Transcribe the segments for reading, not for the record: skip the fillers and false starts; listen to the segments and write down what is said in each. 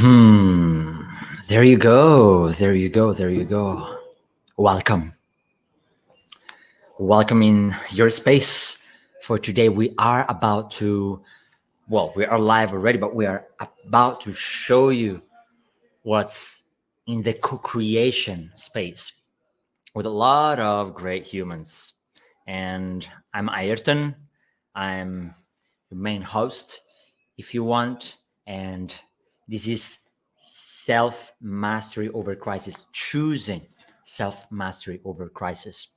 Hmm. There you go. There you go. There you go. Welcome. Welcome in your space. For today, we are about to, we are live already, but we are about to show you what's in the co creation space with a lot of great humans. And I'm Ayrton. I'm the main host, if you want. And this is self mastery over crisis, choosing self mastery over crisis.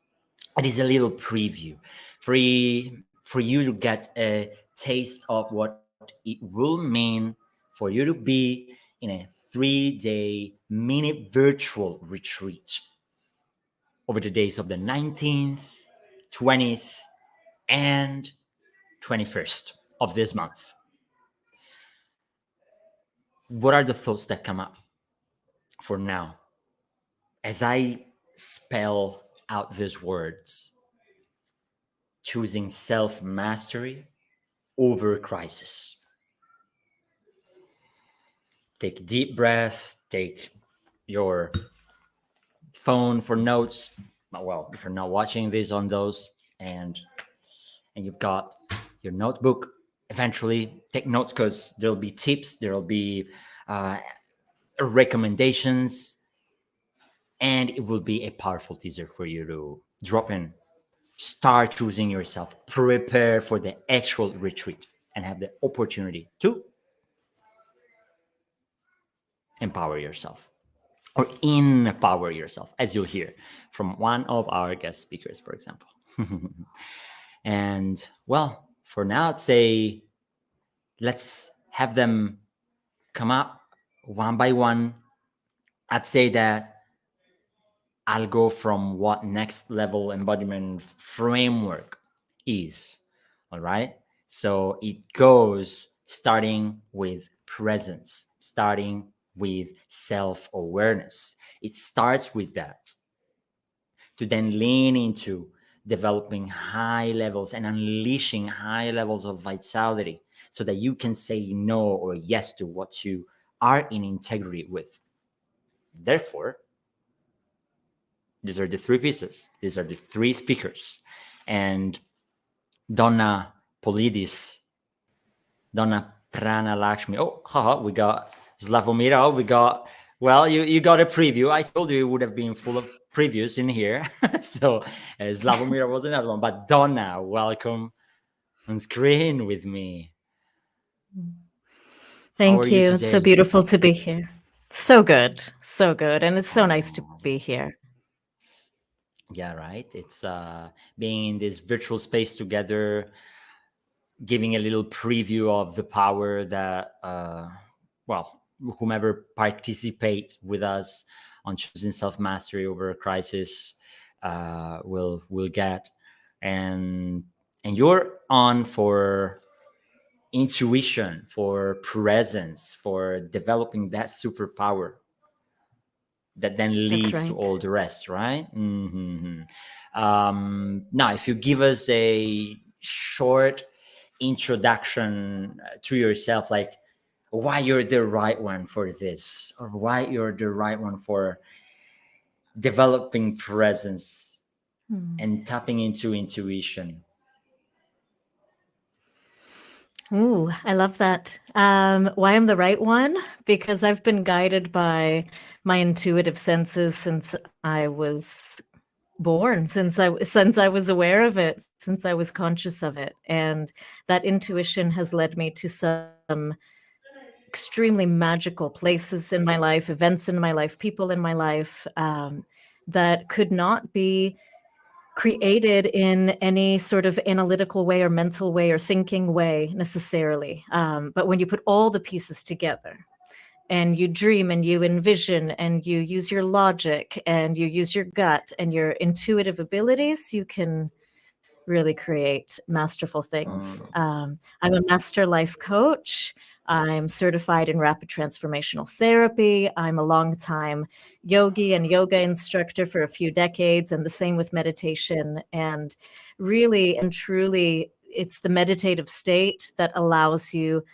It is a little preview for you to get a taste of what it will mean for you to be in a 3-day mini virtual retreat over the days of the 19th, 20th, and 21st of this month. What are the thoughts that come up for now as I spell out these words? Choosing self mastery over crisis. Take a deep breath, take your phone for notes. Well, if you're not watching this on those and you've got your notebook, eventually take notes because there'll be tips, there'll be recommendations, and it will be a powerful teaser for you to drop in. Start choosing yourself, prepare for the actual retreat, and have the opportunity to empower yourself or empower yourself, as you'll hear from one of our guest speakers, for example. And well, for now, I'd say let's have them come up one by one. I'd say that I'll go from what next level embodiment framework is. All right. So it goes starting with presence, starting with self-awareness. It starts with that to then lean into developing high levels and unleashing high levels of vitality so that you can say no or yes to what you are in integrity with. Therefore, these are the three pieces. These are the three speakers. And Donna Polidis, Donna Prana Lakshmi. Oh, we got Slavomira. We got, you got a preview. I told you it would have been full of previews in here. So Slavomira was another one. But Donna, welcome on screen with me. Thank you. It's so beautiful to be here. So good. So good. And it's so nice to be here. Yeah, right. It's being in this virtual space together, giving a little preview of the power that, whomever participates with us on choosing self-mastery over a crisis will get. And you're on for intuition, for presence, for developing that superpower that then leads to all the rest, right? Mm-hmm. Now, if you give us a short introduction to yourself, like why you're the right one for this, or why you're the right one for developing presence and tapping into intuition. Ooh, I love that. Why I'm the right one? Because I've been guided by my intuitive senses since I was born, since I was aware of it, since I was conscious of it. And that intuition has led me to some extremely magical places in my life, events in my life, people in my life that could not be created in any sort of analytical way or mental way or thinking way necessarily. But when you put all the pieces together and you dream and you envision and you use your logic and you use your gut and your intuitive abilities, you can really create masterful things. I'm a master life coach. I'm certified in rapid transformational therapy. I'm a long-time yogi and yoga instructor for a few decades, and the same with meditation. And really and truly, it's the meditative state that allows you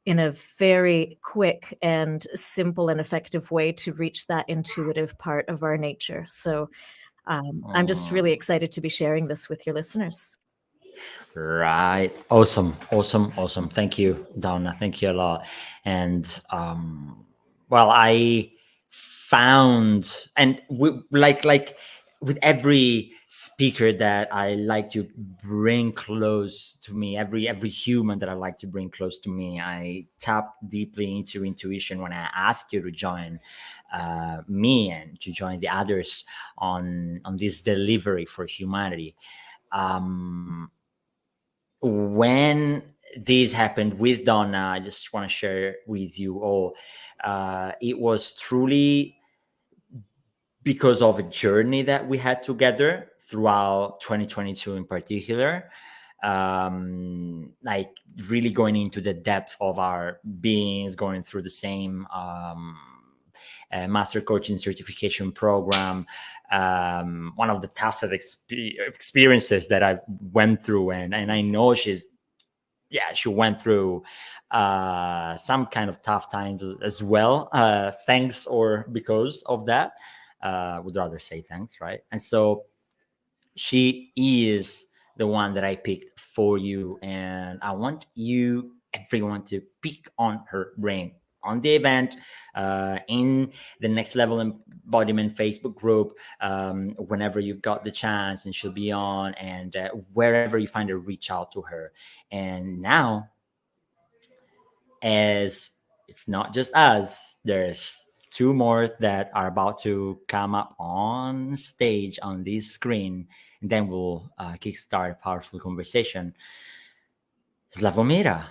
in a very quick and simple and effective way to reach that intuitive part of our nature. So I'm just really excited to be sharing this with your listeners. Right. Awesome. Awesome. Awesome. Thank you, Donna. Thank you a lot. And well, I found and like with every speaker that I like to bring close to me, every human that I like to bring close to me, I tap deeply into intuition when I ask you to join me and to join the others on this delivery for humanity. Um, when this happened with Donna, I just want to share with you all. It was truly because of a journey that we had together throughout 2022 in particular. Like really going into the depths of our beings, going through the same master coaching certification program. One of the toughest experiences that I went through, and I know she went through some kind of tough times as well, thanks or because of that. Would rather say thanks, right? And so she is the one that I picked for you, and I want you, everyone, to pick on her brain on the event, in the Next Level Embodiment Facebook group, whenever you've got the chance, and she'll be on, and wherever you find her, reach out to her. And now, as it's not just us, there's two more that are about to come up on stage on this screen, and then we'll kickstart a powerful conversation. Slavomira,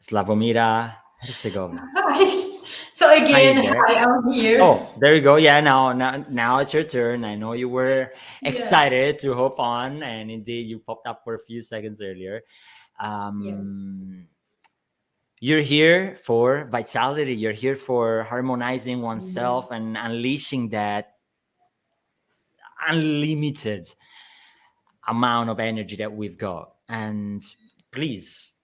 Slavomira Herzegovina. Hi. So Hi again, there. hi, I'm here. Oh, there you go. Yeah, now it's your turn. I know you were Yeah, excited to hop on, and indeed you popped up for a few seconds earlier. yeah, Um, you're here for vitality. You're here for harmonizing yeah. oneself and unleashing that unlimited amount of energy that we've got. And please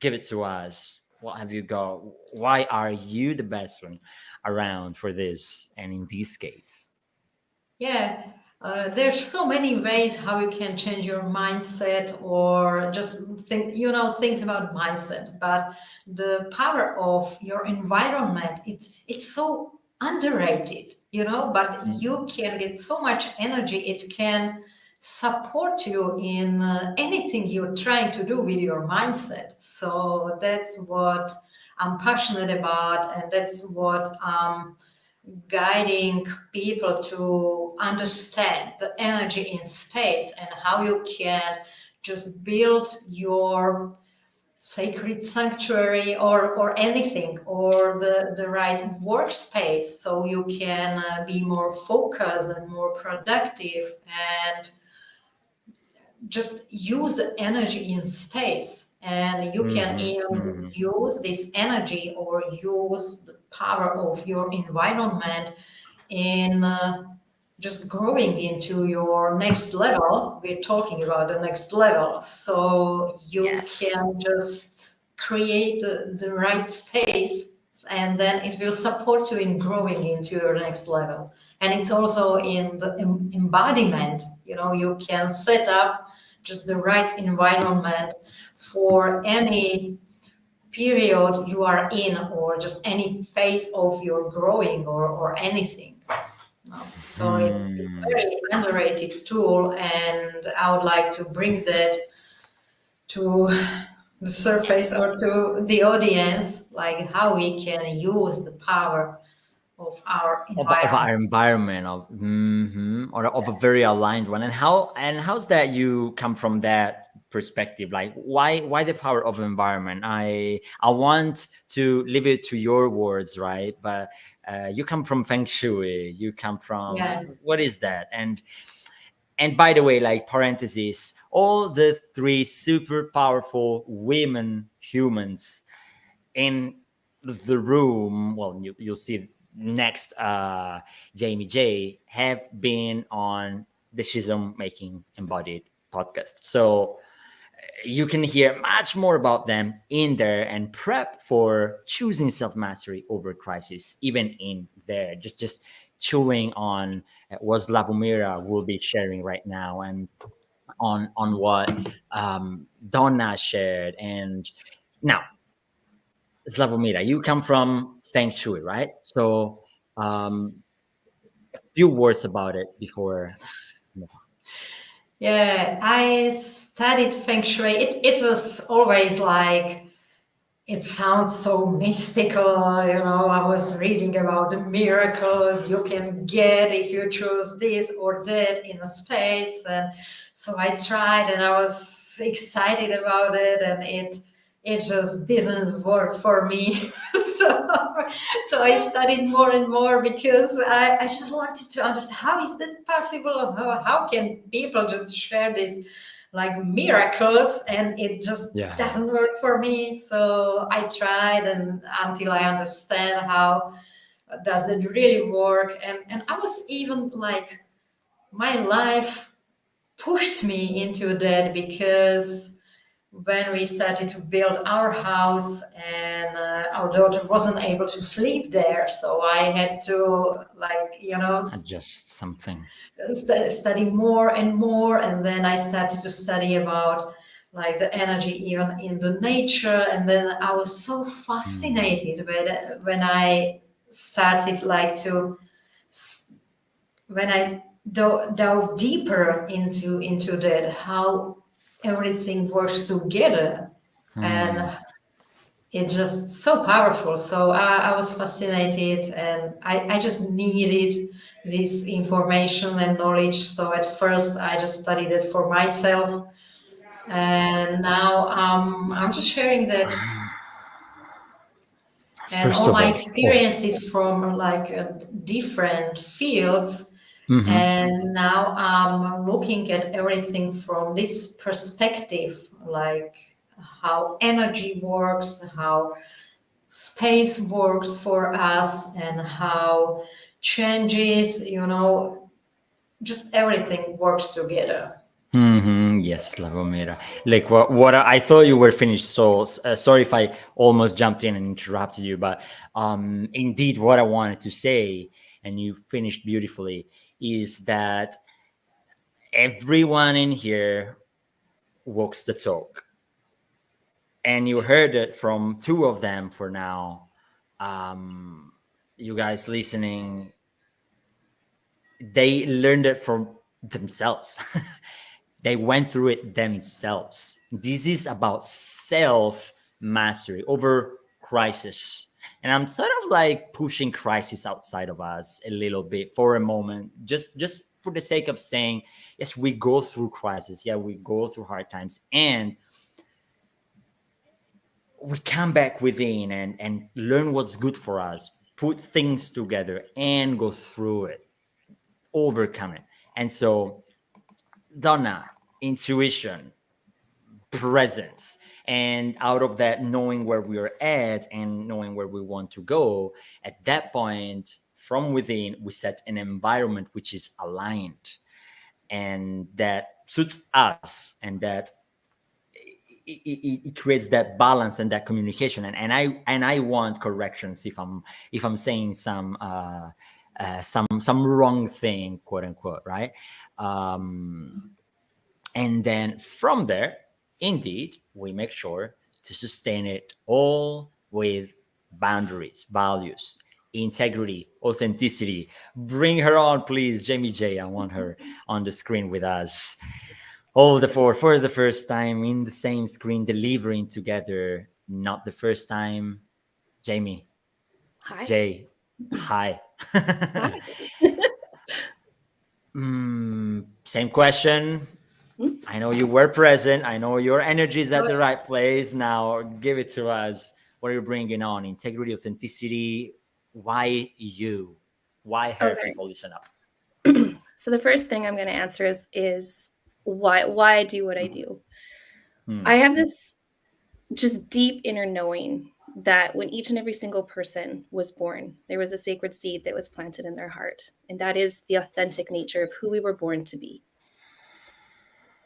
give it to us. What have you got? Why are you the best one around for this? And in this case, Yeah, there's so many ways how you can change your mindset or just think, things about mindset. But the power of your environment, it's so underrated, but mm, you can get so much energy. It can support you in anything you're trying to do with your mindset. So that's what I'm passionate about, and that's what guiding people to understand the energy in space and how you can just build your sacred sanctuary or anything or the right workspace so you can be more focused and more productive and just use the energy in space, and you can mm-hmm, even mm-hmm. use this energy or use the power of your environment in just growing into your next level. We're talking about the next level, so you Yes. can just create the right space, and then it will support you in growing into your next level. And it's also in the embodiment. You can set up just the right environment for any period you are in or just any phase of your growing or anything. So it's Hmm. very underrated tool, and I would like to bring that to the surface or to the audience, like how we can use the power of our Of environment. our environment or of a very aligned one, and how's that you come from that perspective, like why the power of environment? I want to leave it to your words, right? But you come from feng shui, you come from Yeah, what is that? And by the way, like parentheses, all the three super powerful women humans in the room, well, you'll see next, Jamie J, have been on the Schism Making Embodied podcast. So you can hear much more about them in there and prep for choosing self-mastery over crisis, even in there. Just chewing on what Slavomira will be sharing right now, and on what Donna shared. And now, Slavomira, you come from Feng Shui, right? So a few words about it before. Yeah, I studied Feng Shui. It was always like, it sounds so mystical, you know. I was reading about the miracles you can get if you choose this or that in a space. And so I tried and I was excited about it, and it just didn't work for me. so so I studied more and more because I just wanted to understand, how is that possible? How can people just share this like miracles, and it just Yeah. doesn't work for me. So I tried, and until I understand how does that really work. And I was even like, my life pushed me into that, because when we started to build our house, and our daughter wasn't able to sleep there, so I had to, like, Adjust something. study more and more. And then I started to study about like the energy even in the nature. And then I was so fascinated when I started like to, when I dove deeper into that, how everything works together. And it's just so powerful. So I was fascinated, and I just needed this information and knowledge. So at first I just studied it for myself, and now I'm just sharing that, and First all of my all, oh, experiences from like different fields. mhm. And now I'm looking at everything from this perspective, like how energy works, how space works for us, and how changes, just everything works together. Yes, Slavomira. Like what I thought you were finished. So sorry if I almost jumped in and interrupted you, but indeed, what I wanted to say, and you finished beautifully, is that everyone in here walks the talk, and you heard it from two of them for now. Um, you guys listening, they learned it from themselves. They went through it themselves. This is about self mastery over crisis. And I'm sort of like pushing crisis outside of us a little bit for a moment, just for the sake of saying, yes, we go through crisis. Yeah, we go through hard times, and we come back within and learn what's good for us, put things together and go through it, overcome it. And so, Donna, intuition, presence, and out of that, knowing where we are at and knowing where we want to go, at that point, from within, we set an environment which is aligned and that suits us, and that it creates that balance and that communication. And I want corrections if I'm saying some wrong thing, quote unquote, right? um and then from there, indeed, we make sure to sustain it all with boundaries, values, integrity, authenticity. Bring her on, please, Jamie J. I want her on the screen with us. All the four for the first time in the same screen, delivering together. Not the first time. Jamie, Hi. Jay, hi. Hi. Same question. I know you were present. I know your energy is at the right place. Now, give it to us. What are you bringing on? Integrity, authenticity. Why you? Why her Okay. people listen up? So the first thing I'm going to answer is why I do what I do. Hmm. I have this just deep inner knowing that when each and every single person was born, there was a sacred seed that was planted in their heart, and that is the authentic nature of who we were born to be.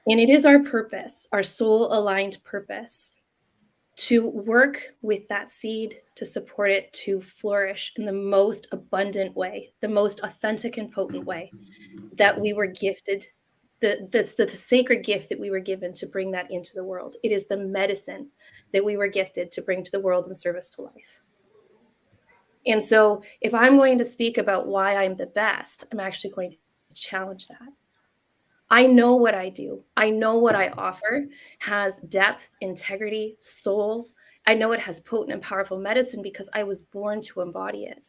And it is our purpose, our soul aligned purpose, to work with that seed, to support it to flourish in the most abundant way, the most authentic and potent way that we were gifted. That's the sacred gift that we were given to bring that into the world. It is the medicine that we were gifted to bring to the world in service to life. And so if I'm going to speak about why I'm the best, I'm actually going to challenge that. I know what I do. I know what I offer has depth, integrity, soul. I know it has potent and powerful medicine because I was born to embody it.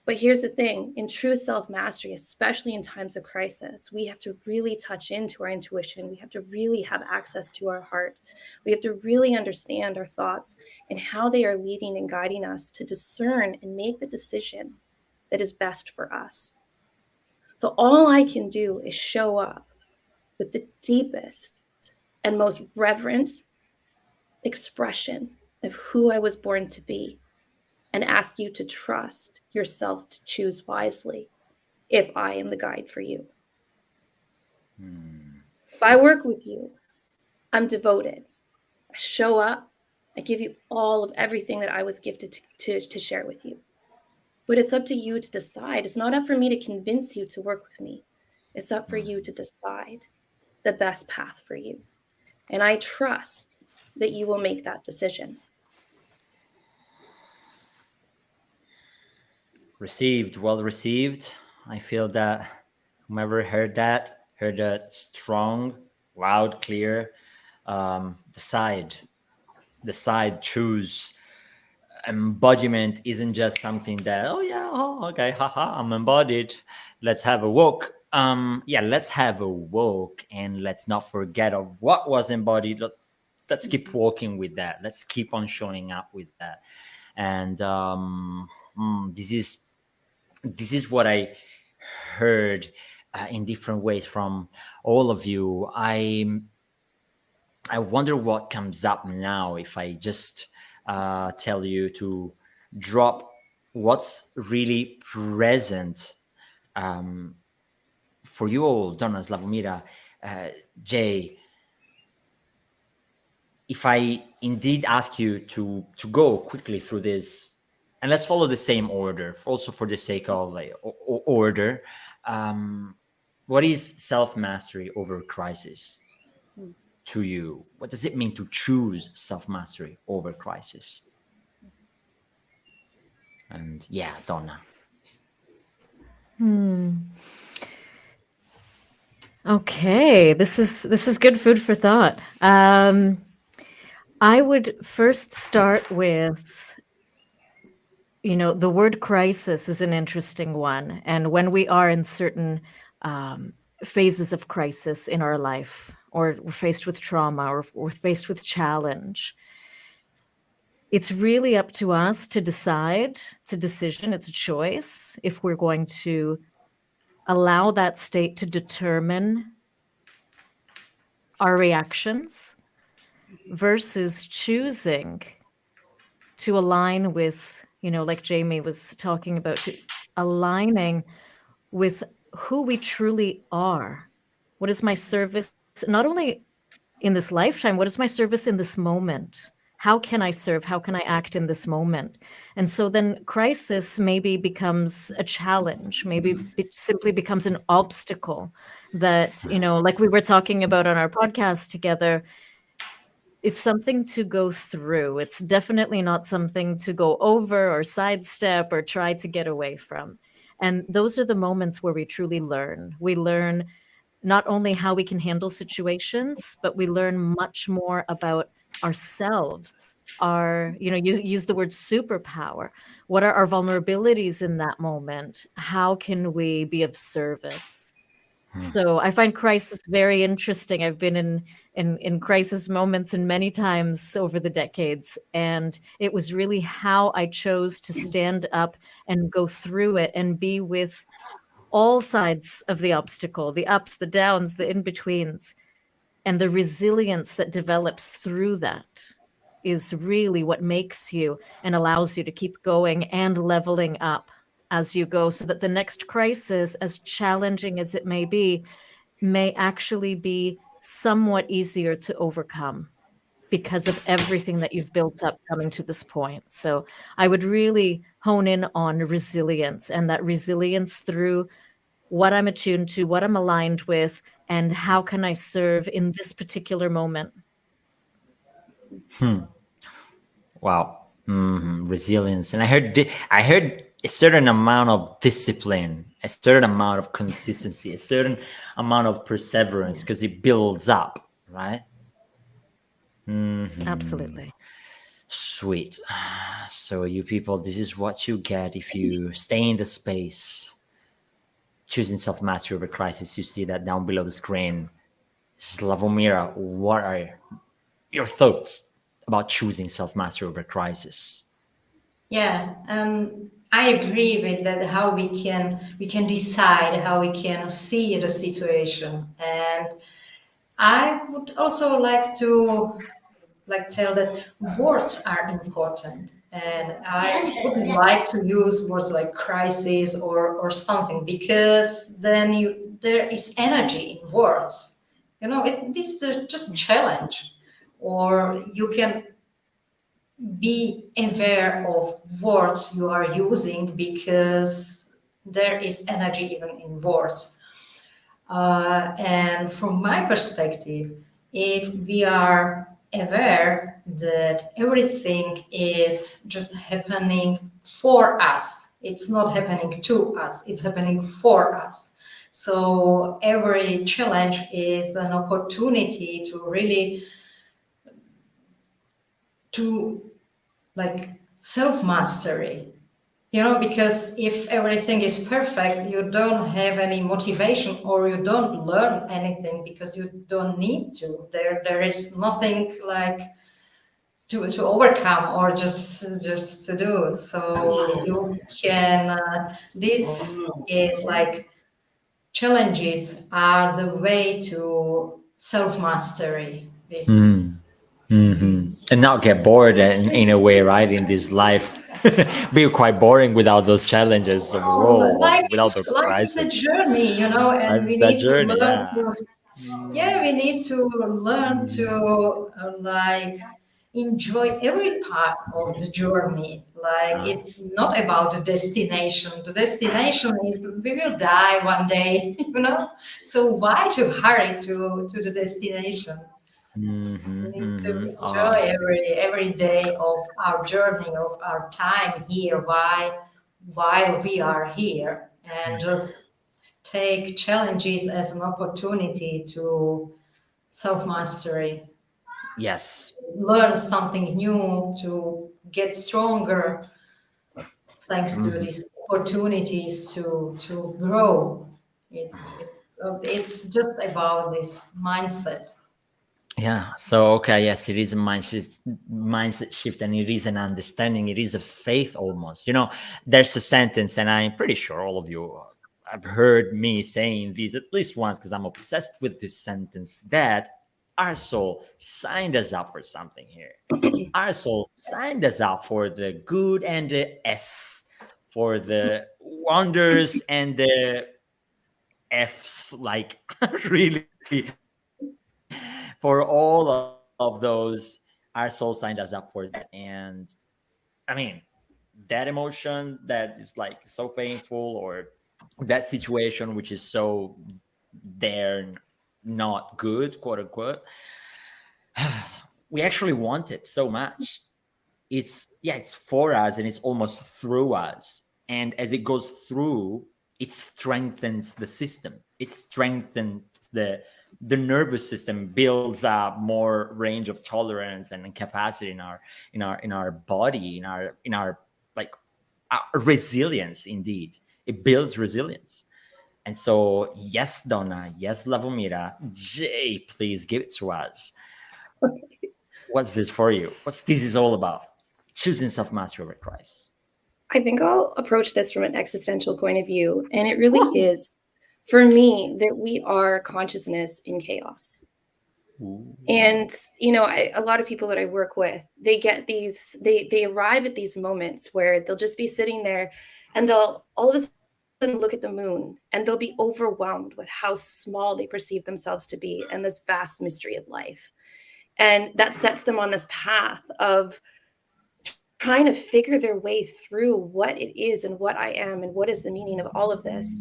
But here's the thing, in true self-mastery, especially in times of crisis, we have to really touch into our intuition. We have to really have access to our heart. We have to really understand our thoughts and how they are leading and guiding us to discern and make the decision that is best for us. So all I can do is show up with the deepest and most reverent expression of who I was born to be, and ask you to trust yourself to choose wisely if I am the guide for you. If I work with you, I'm devoted. I show up. I give you all of everything that I was gifted to share with you. But it's up to you to decide. It's not up for me to convince you to work with me. It's up for you to decide the best path for you. And I trust that you will make that decision. Received, well received. I feel that whomever heard that strong, loud, clear. Decide, choose. Embodiment isn't just something that, oh yeah, oh okay, haha, I'm embodied. Let's have a walk. Yeah, let's have a walk, and let's not forget of what was embodied. Let's keep walking with that. Let's keep on showing up with that. And this is what I heard in different ways from all of you. I wonder what comes up now if I just tell you to drop what's really present for you all, Donna, Slavomira, Jay. If I indeed ask you to go quickly through this, and let's follow the same order, also for the sake of like order. What is self-mastery over crisis to you? What does it mean to choose self-mastery over crisis? And yeah, Donna. Okay, this is good food for thought. I would first start with, the word crisis is an interesting one. And when we are in certain phases of crisis in our life, or we're faced with trauma, or we're faced with challenge, it's really up to us to decide. It's a decision, it's a choice, if we're going to allow that state to determine our reactions versus choosing to align with, like Jamie was talking about, aligning with who we truly are. What is my service, not only in this lifetime, what is my service in this moment? How can I serve? How can I act in this moment? And so then crisis maybe becomes a challenge, maybe it simply becomes an obstacle that, like we were talking about on our podcast together, it's something to go through. It's definitely not something to go over or sidestep or try to get away from. And those are the moments where we truly learn. We learn not only how we can handle situations, but we learn much more about ourselves. Our, use the word superpower. What are our vulnerabilities in that moment? How can we be of service? So I find crisis very interesting. I've been in crisis moments and many times over the decades, and it was really how I chose to stand up and go through it and be with all sides of the obstacle, the ups, the downs, the in-betweens, and the resilience that develops through that is really what makes you and allows you to keep going and leveling up as you go, so that the next crisis, as challenging as it may be, may actually be somewhat easier to overcome because of everything that you've built up coming to this point. So I would really hone in on resilience, and that resilience through what I'm attuned to, what I'm aligned with, and how can I serve in this particular moment. Wow. Resilience. And I heard a certain amount of discipline, a certain amount of consistency, a certain amount of perseverance, because it builds up, right? Absolutely. Sweet. So you people, this is what you get if you stay in the space. Choosing self-mastery over crisis. You see that down below the screen. Slavomira, what are your thoughts about choosing self-mastery over crisis? Yeah, I agree with that. How we can decide, how we can see the situation, and I would also like to tell that words are important, and I wouldn't like to use words like crisis or something, because then there is energy in words. This is just challenge, or you can be aware of words you are using, because there is energy even in words. And from my perspective, if we are aware that everything is just happening for us, it's not happening to us, it's happening for us. So every challenge is an opportunity to really to like self-mastery, because if everything is perfect, you don't have any motivation, or you don't learn anything, because you don't need to. There is nothing like to overcome, or just to do. So you can this is like challenges are the way to self-mastery. This is And not get bored in a way, right? In this life, be quite boring without those challenges overall, without those life is a crises. journey, and That's we that need to journey, learn yeah. to we need to learn to enjoy every part of the journey. Like, it's not about the destination. The destination is we will die one day, so why to hurry to the destination? We need to enjoy every day of our journey, of our time here, while we are here, and just take challenges as an opportunity to self-mastery, Yes. learn something new, to get stronger, thanks to these opportunities to grow. It's just about this mindset. Yeah. So okay, yes, it is a mindset shift, and it is an understanding. It is a faith almost. There's a sentence, and I'm pretty sure all of you have heard me saying this at least once, because I'm obsessed with this sentence, that our soul signed us up for something here. Our soul signed us up for the good and the S, for the wonders and the F's, like really, for all of those, our soul signed us up for that. And I mean, that emotion that is like so painful, or that situation which is so there, not good, quote unquote, we actually want it so much. It's for us, and it's almost through us. And as it goes through, it strengthens the system. It strengthens the nervous system, builds up more range of tolerance and capacity in our body, in our like our resilience. Indeed, it builds resilience. And so, yes, Donna, yes, Lavomira, Jay, please give it to us. What's this for you? What's this is all about? Choosing self-mastery over crisis. I think I'll approach this from an existential point of view. And it really is, for me, that we are consciousness in chaos. Ooh. And, a lot of people that I work with, they get they arrive at these moments where they'll just be sitting there, and they'll all of a sudden look at the moon and they'll be overwhelmed with how small they perceive themselves to be and this vast mystery of life. And that sets them on this path of trying to figure their way through what it is and what I am and what is the meaning of all of this.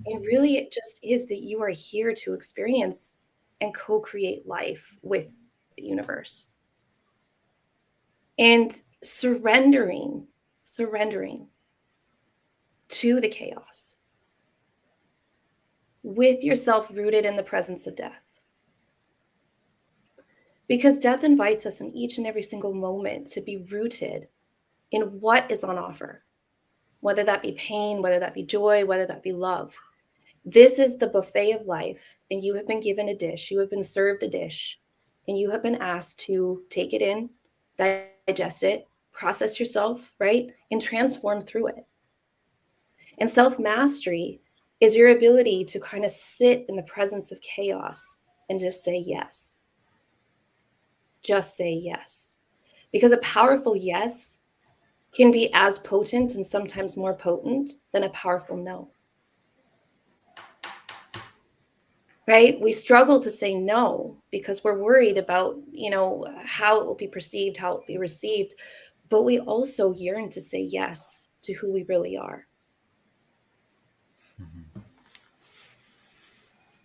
And really, it just is that you are here to experience and co-create life with the universe. And surrendering to the chaos with yourself rooted in the presence of death. Because death invites us in each and every single moment to be rooted in what is on offer, whether that be pain, whether that be joy, whether that be love. This is the buffet of life, and you have been given a dish, you have been served a dish, and you have been asked to take it in, digest it, process yourself, right? And transform through it. And self-mastery is your ability to kind of sit in the presence of chaos and just say yes. Just say yes. Because a powerful yes can be as potent and sometimes more potent than a powerful no. Right? We struggle to say no because we're worried about, how it will be perceived, how it will be received. But we also yearn to say yes to who we really are.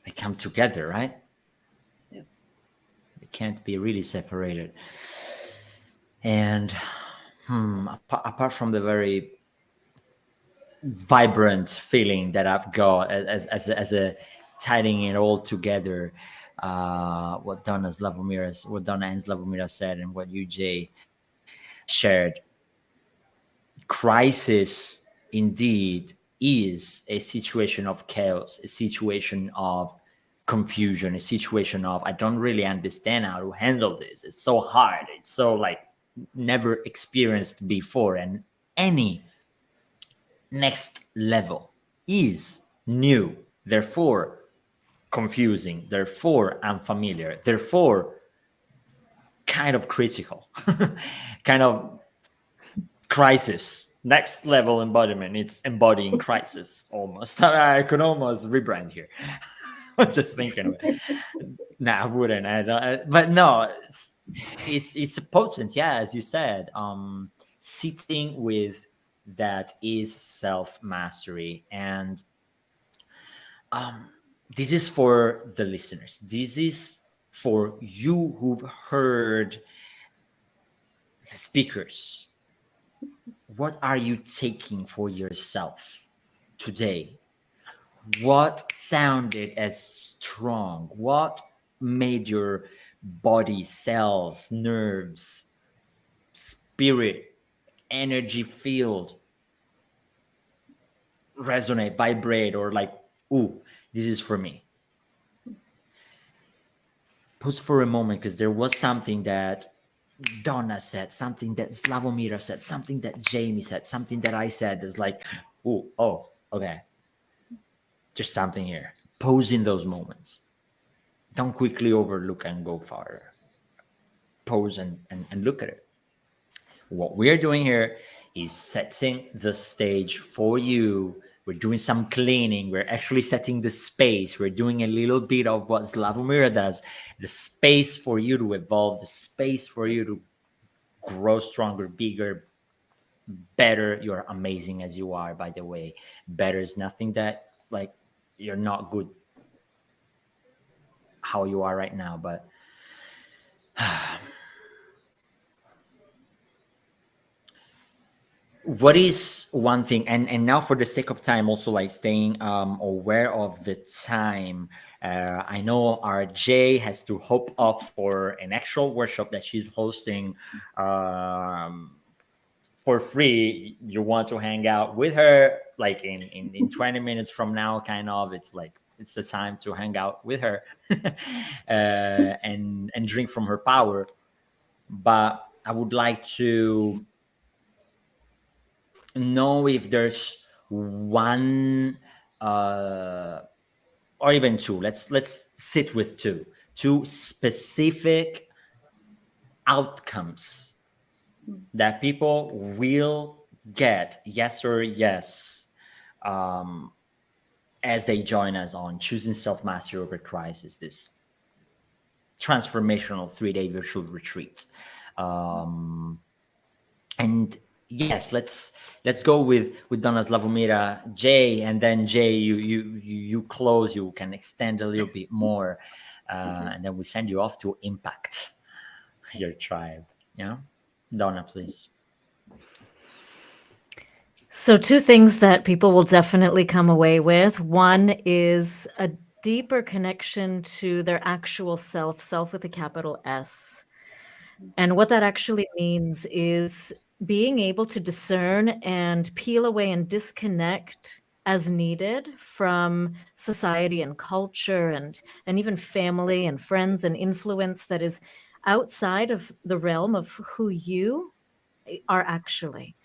They come together, right? Yeah. They can't be really separated. And apart from the very vibrant feeling that I've got as a tying it all together, what Donna and Slavomira said, and what you, Jay, shared. Crisis indeed is a situation of chaos, a situation of confusion, a situation of I don't really understand how to handle this. It's so hard. It's so like never experienced before, and any next level is new, therefore confusing, therefore unfamiliar, therefore kind of critical, kind of crisis. Next level embodiment, it's embodying crisis almost. I could almost rebrand here. I'm just thinking of it. No, I wouldn't. But no, it's potent, yeah, as you said. Sitting with that is self-mastery. And this is for the listeners. This is for you who've heard the speakers. What are you taking for yourself today? What sounded as strong? What made your body, cells, nerves, spirit, energy field resonate, vibrate, or like, ooh, this is for me? Pause for a moment, because there was something that Donna said, something that Slavomira said, something that Jamie said, something that I said is like, oh, okay. There's something here. Pause in those moments. Don't quickly overlook and go farther. Pause and look at it. What we're doing here is setting the stage for you. We're doing some cleaning. We're actually setting the space. We're doing a little bit of what Slavomira does. The space for you to evolve, the space for you to grow stronger, bigger, better. You're amazing as you are, by the way. Better is nothing that, like, you're not good how you are right now, but what is one thing, and now for the sake of time, also like staying aware of the time. I know RJ has to hop off for an actual workshop that she's hosting for free. You want to hang out with her like in 20 minutes from now, kind of. It's like it's the time to hang out with her and drink from her power. But I would like to know if there's one or even two. Let's sit with two specific outcomes that people will get, yes or yes, as they join us on Choosing Self-Mastery Over Crisis, this transformational 3-day virtual retreat. And yes, let's go with Donna Slavomira, Jay, and then Jay, you close. You can extend a little bit more, and then we send you off to impact your tribe. Yeah, Donna, please. So, two things that people will definitely come away with. One is a deeper connection to their actual self with a capital S. And what that actually means is being able to discern and peel away and disconnect as needed from society and culture and even family and friends and influence that is outside of the realm of who you are actually.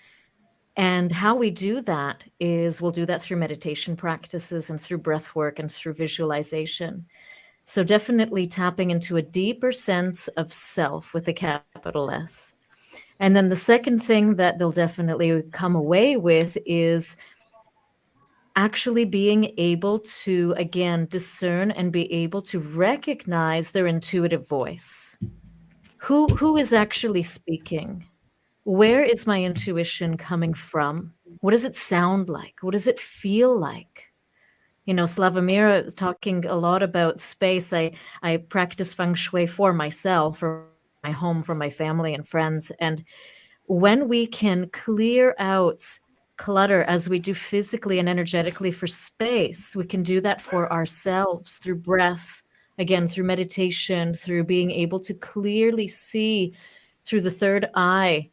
And how we do that is we'll do that through meditation practices and through breath work and through visualization. So definitely tapping into a deeper sense of self with a capital S. And then the second thing that they'll definitely come away with is actually being able to, again, discern and be able to recognize their intuitive voice. Who is actually speaking? Where is my intuition coming from? What does it sound like? What does it feel like? You know, Slavomira is talking a lot about space. I practice feng shui for myself, for my home, for my family and friends. And when we can clear out clutter as we do physically and energetically for space, we can do that for ourselves through breath, again, through meditation, through being able to clearly see through the third eye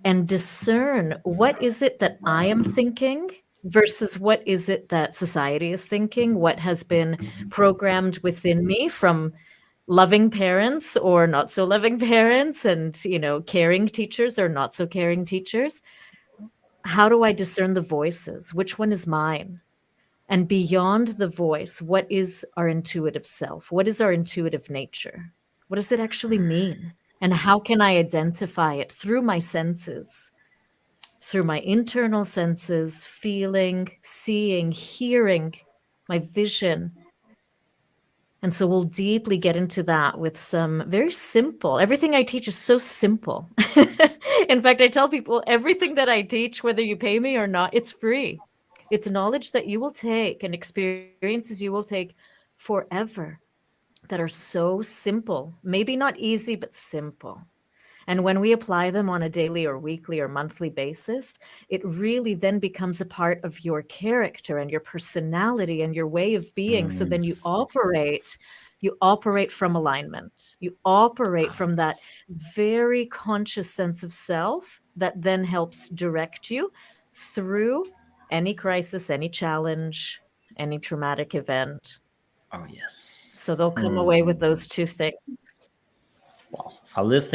and discern what is it that I am thinking versus what is it that society is thinking, what has been programmed within me from loving parents or not so loving parents, and, you know, caring teachers or not so caring teachers. How do I discern the voices? Which one is mine? And beyond the voice, what is our intuitive self? What is our intuitive nature? What does it actually mean? And how can I identify it through my senses, through my internal senses, feeling, seeing, hearing, my vision? And so we'll deeply get into that with some very simple, everything I teach is so simple. In fact, I tell people everything that I teach, whether you pay me or not, it's free. It's knowledge that you will take and experiences you will take forever that are so simple, maybe not easy, but simple. And when we apply them on a daily or weekly or monthly basis, it really then becomes a part of your character and your personality and your way of being. So then you operate from alignment. You operate from that very conscious sense of self that then helps direct you through any crisis, any challenge, any traumatic event. Oh yes. So they'll come away with those two things. Wow, fabulous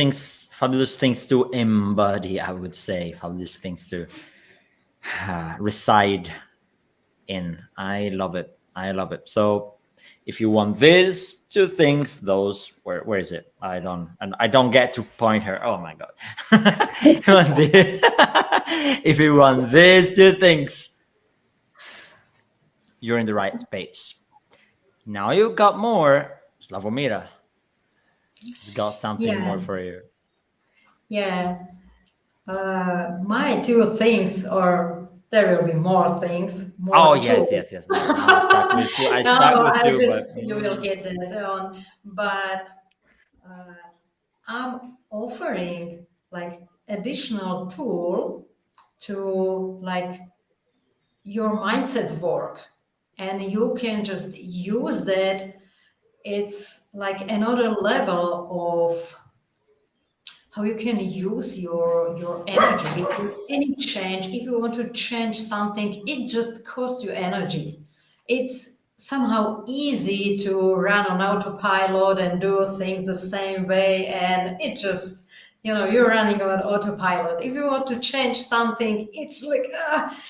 things to embody, I would say. Fabulous things to reside in. I love it. So if you want these two things, those where is it? I don't get to point her. Oh my god. If you want these two things, you're in the right space. Now you've got more. Slavomira has got something more for you. Yeah. My two things, or there will be more things. More Oh tools. yes. No, I stuck with you. You will get that on. But I'm offering like additional tool to like your mindset work, and you can just use that. It's like another level of how you can use your energy. Any change, if you want to change something, it just costs you energy. It's somehow easy to run on autopilot and do things the same way, and it just, you're running on autopilot. If you want to change something, it's like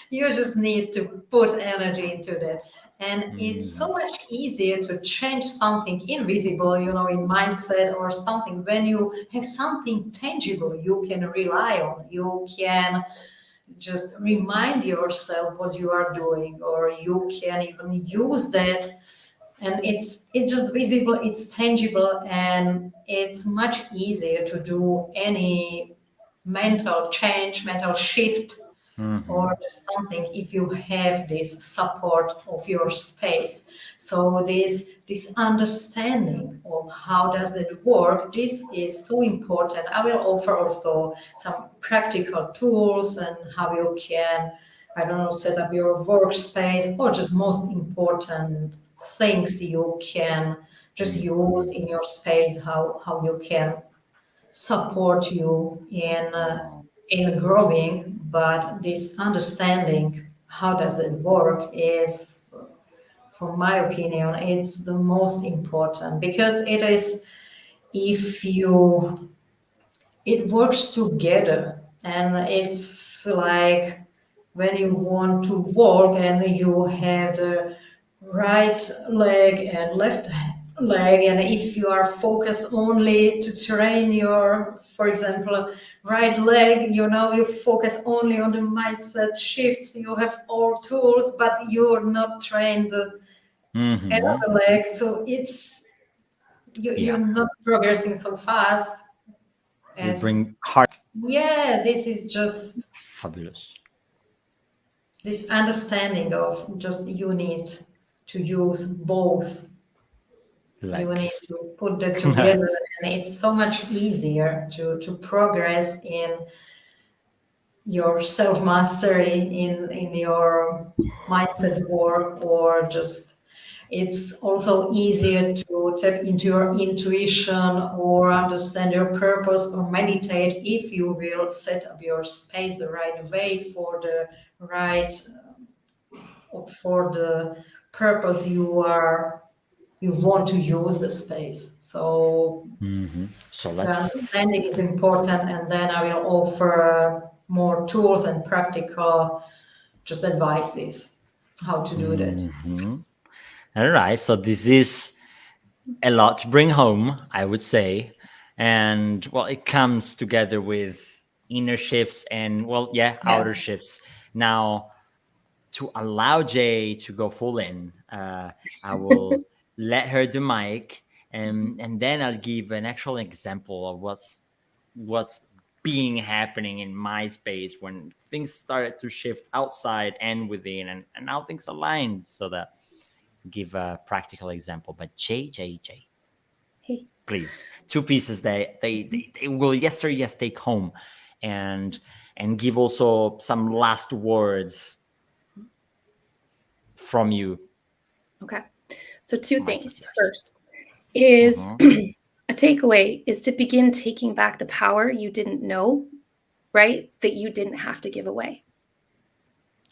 you just need to put energy into that. And it's so much easier to change something invisible, in mindset or something, when you have something tangible you can rely on. You can just remind yourself what you are doing, or you can even use that, and it's just visible, it's tangible, and it's much easier to do any mental change, mental shift, or just something if you have this support of your space. So this understanding of how does it work, this is so important. I will offer also some practical tools and how you can, I don't know, set up your workspace, or just most important things you can just use in your space, how you can support you in growing. But this understanding how does it work is, from my opinion, it's the most important, because it is, if you, it works together, and it's like when you want to walk and you have the right leg and left leg, and if you are focused only to train your, for example, right leg, you focus only on the mindset shifts, you have all tools, but you're not trained the other leg, so it's you're Yeah. not progressing so fast You as, bring heart. yeah, this is just Fabulous. this understanding of just you need to use both. You need Legs. to put that together, and it's so much easier to progress in your self mastery, in your mindset work, or just it's also easier to tap into your intuition or understand your purpose or meditate if you will set up your space the right way for the right, for the purpose you want to use the space. So So the let's. understanding is important, and then I will offer more tools and practical just advices how to do that. All right. So this is a lot to bring home, I would say. And well, it comes together with inner shifts and, well, yeah, Yeah. outer shifts. Now, to allow Jay to go full in, I will let her the mic, and then I'll give an actual example of what's being happening in my space when things started to shift outside and within, and now things aligned, so that give a practical example. But Jay, Hey. please, two pieces that they will yes take home, and give also some last words from you. Okay. So two Mike is things. yours. First is a takeaway is to begin taking back the power you didn't know, right? That you didn't have to give away.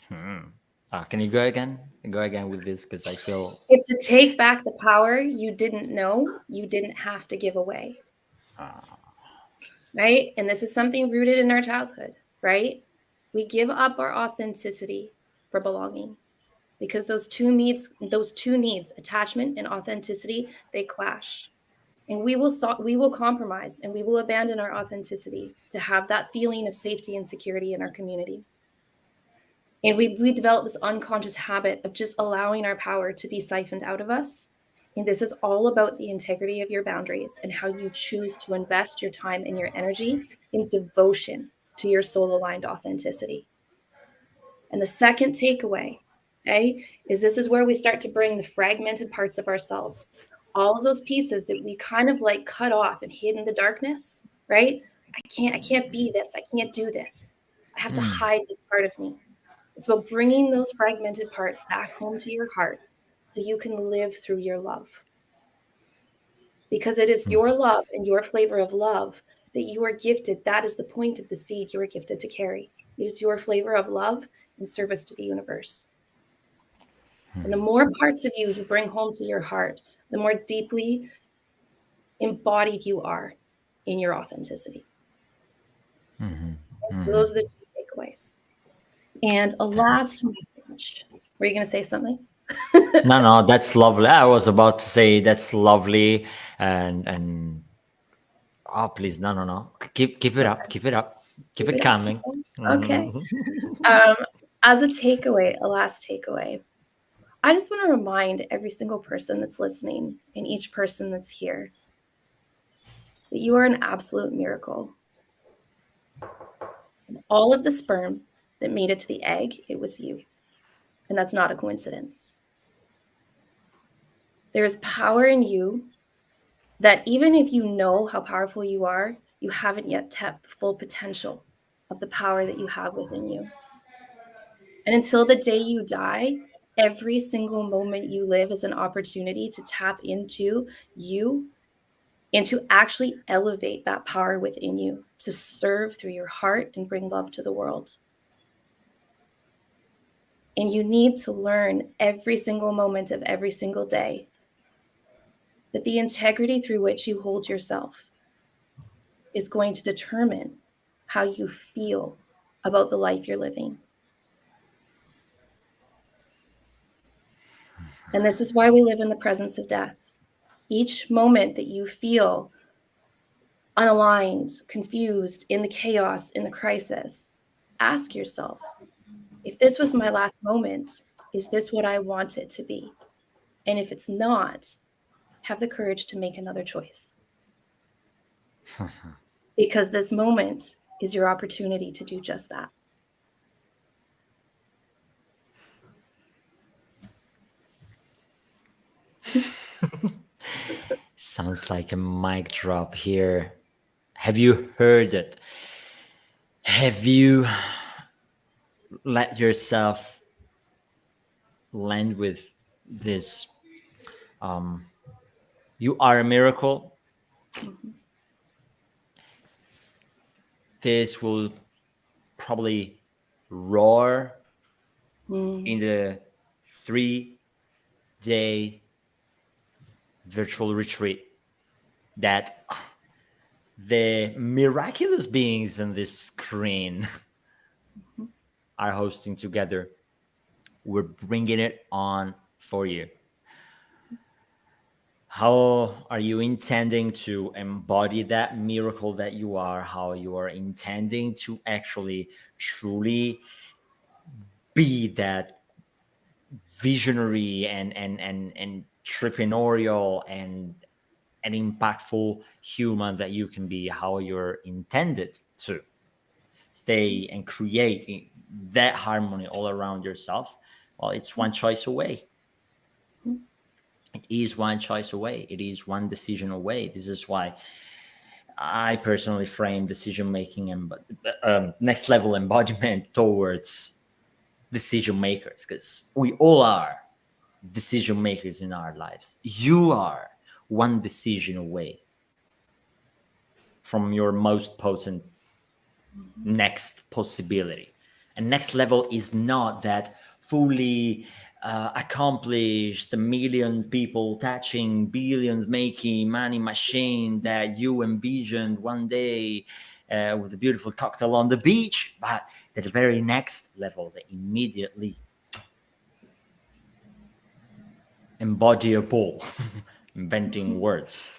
Can you go again? Go again with this, because I feel. It's to take back the power you didn't know you didn't have to give away. Right? And this is something rooted in our childhood, right? We give up our authenticity for belonging, because those two needs, attachment and authenticity, they clash. And we will compromise, and we will abandon our authenticity to have that feeling of safety and security in our community. And we develop this unconscious habit of just allowing our power to be siphoned out of us. And this is all about the integrity of your boundaries and how you choose to invest your time and your energy in devotion to your soul aligned authenticity. And the second takeaway, okay, is this is where we start to bring the fragmented parts of ourselves, all of those pieces that we kind of like cut off and hid in the darkness, right? I can't be this. I can't do this. I have to hide this part of me. It's about bringing those fragmented parts back home to your heart so you can live through your love. Because it is your love and your flavor of love that you are gifted. That is the point of the seed you are gifted to carry. It is your flavor of love and service to the universe. And the more parts of you bring home to your heart, the more deeply embodied you are in your authenticity. So those are the two takeaways. And a last message. Were you going to say something? No, that's lovely. I was about to say that's lovely, and oh, please, no. Keep it up. Keep it coming. Okay. As a takeaway, a last takeaway, I just want to remind every single person that's listening and each person that's here that you are an absolute miracle. All of the sperm that made it to the egg, it was you. And that's not a coincidence. There is power in you that even if you know how powerful you are, you haven't yet tapped the full potential of the power that you have within you. And until the day you die, every single moment you live is an opportunity to tap into you and to actually elevate that power within you, to serve through your heart and bring love to the world. And you need to learn every single moment of every single day that the integrity through which you hold yourself is going to determine how you feel about the life you're living. And this is why we live in the presence of death. Each moment that you feel unaligned, confused, in the chaos, in the crisis, ask yourself, if this was my last moment, is this what I want it to be? And if it's not, have the courage to make another choice. Because this moment is your opportunity to do just that. Sounds like a mic drop here. Have you heard it? Have you let yourself land with this? You are a miracle. Mm-hmm. This will probably roar in the 3-day virtual retreat that the miraculous beings on this screen are hosting together. We're bringing it on for you. How are you intending to embody that miracle that you are? How you are intending to actually truly be that visionary and entrepreneurial and an impactful human that you can be? How you're intended to stay and create that harmony all around yourself? Well, it's one choice away. It is one choice away. It is one decision away. This is why I personally frame decision making and next level embodiment towards decision makers, because we all are decision makers in our lives. You are one decision away from your most potent next possibility. And next level is not that fully accomplished, millions people touching, billions making money machine that you envisioned one day with a beautiful cocktail on the beach, but the very next level, the immediately embodiable, inventing words,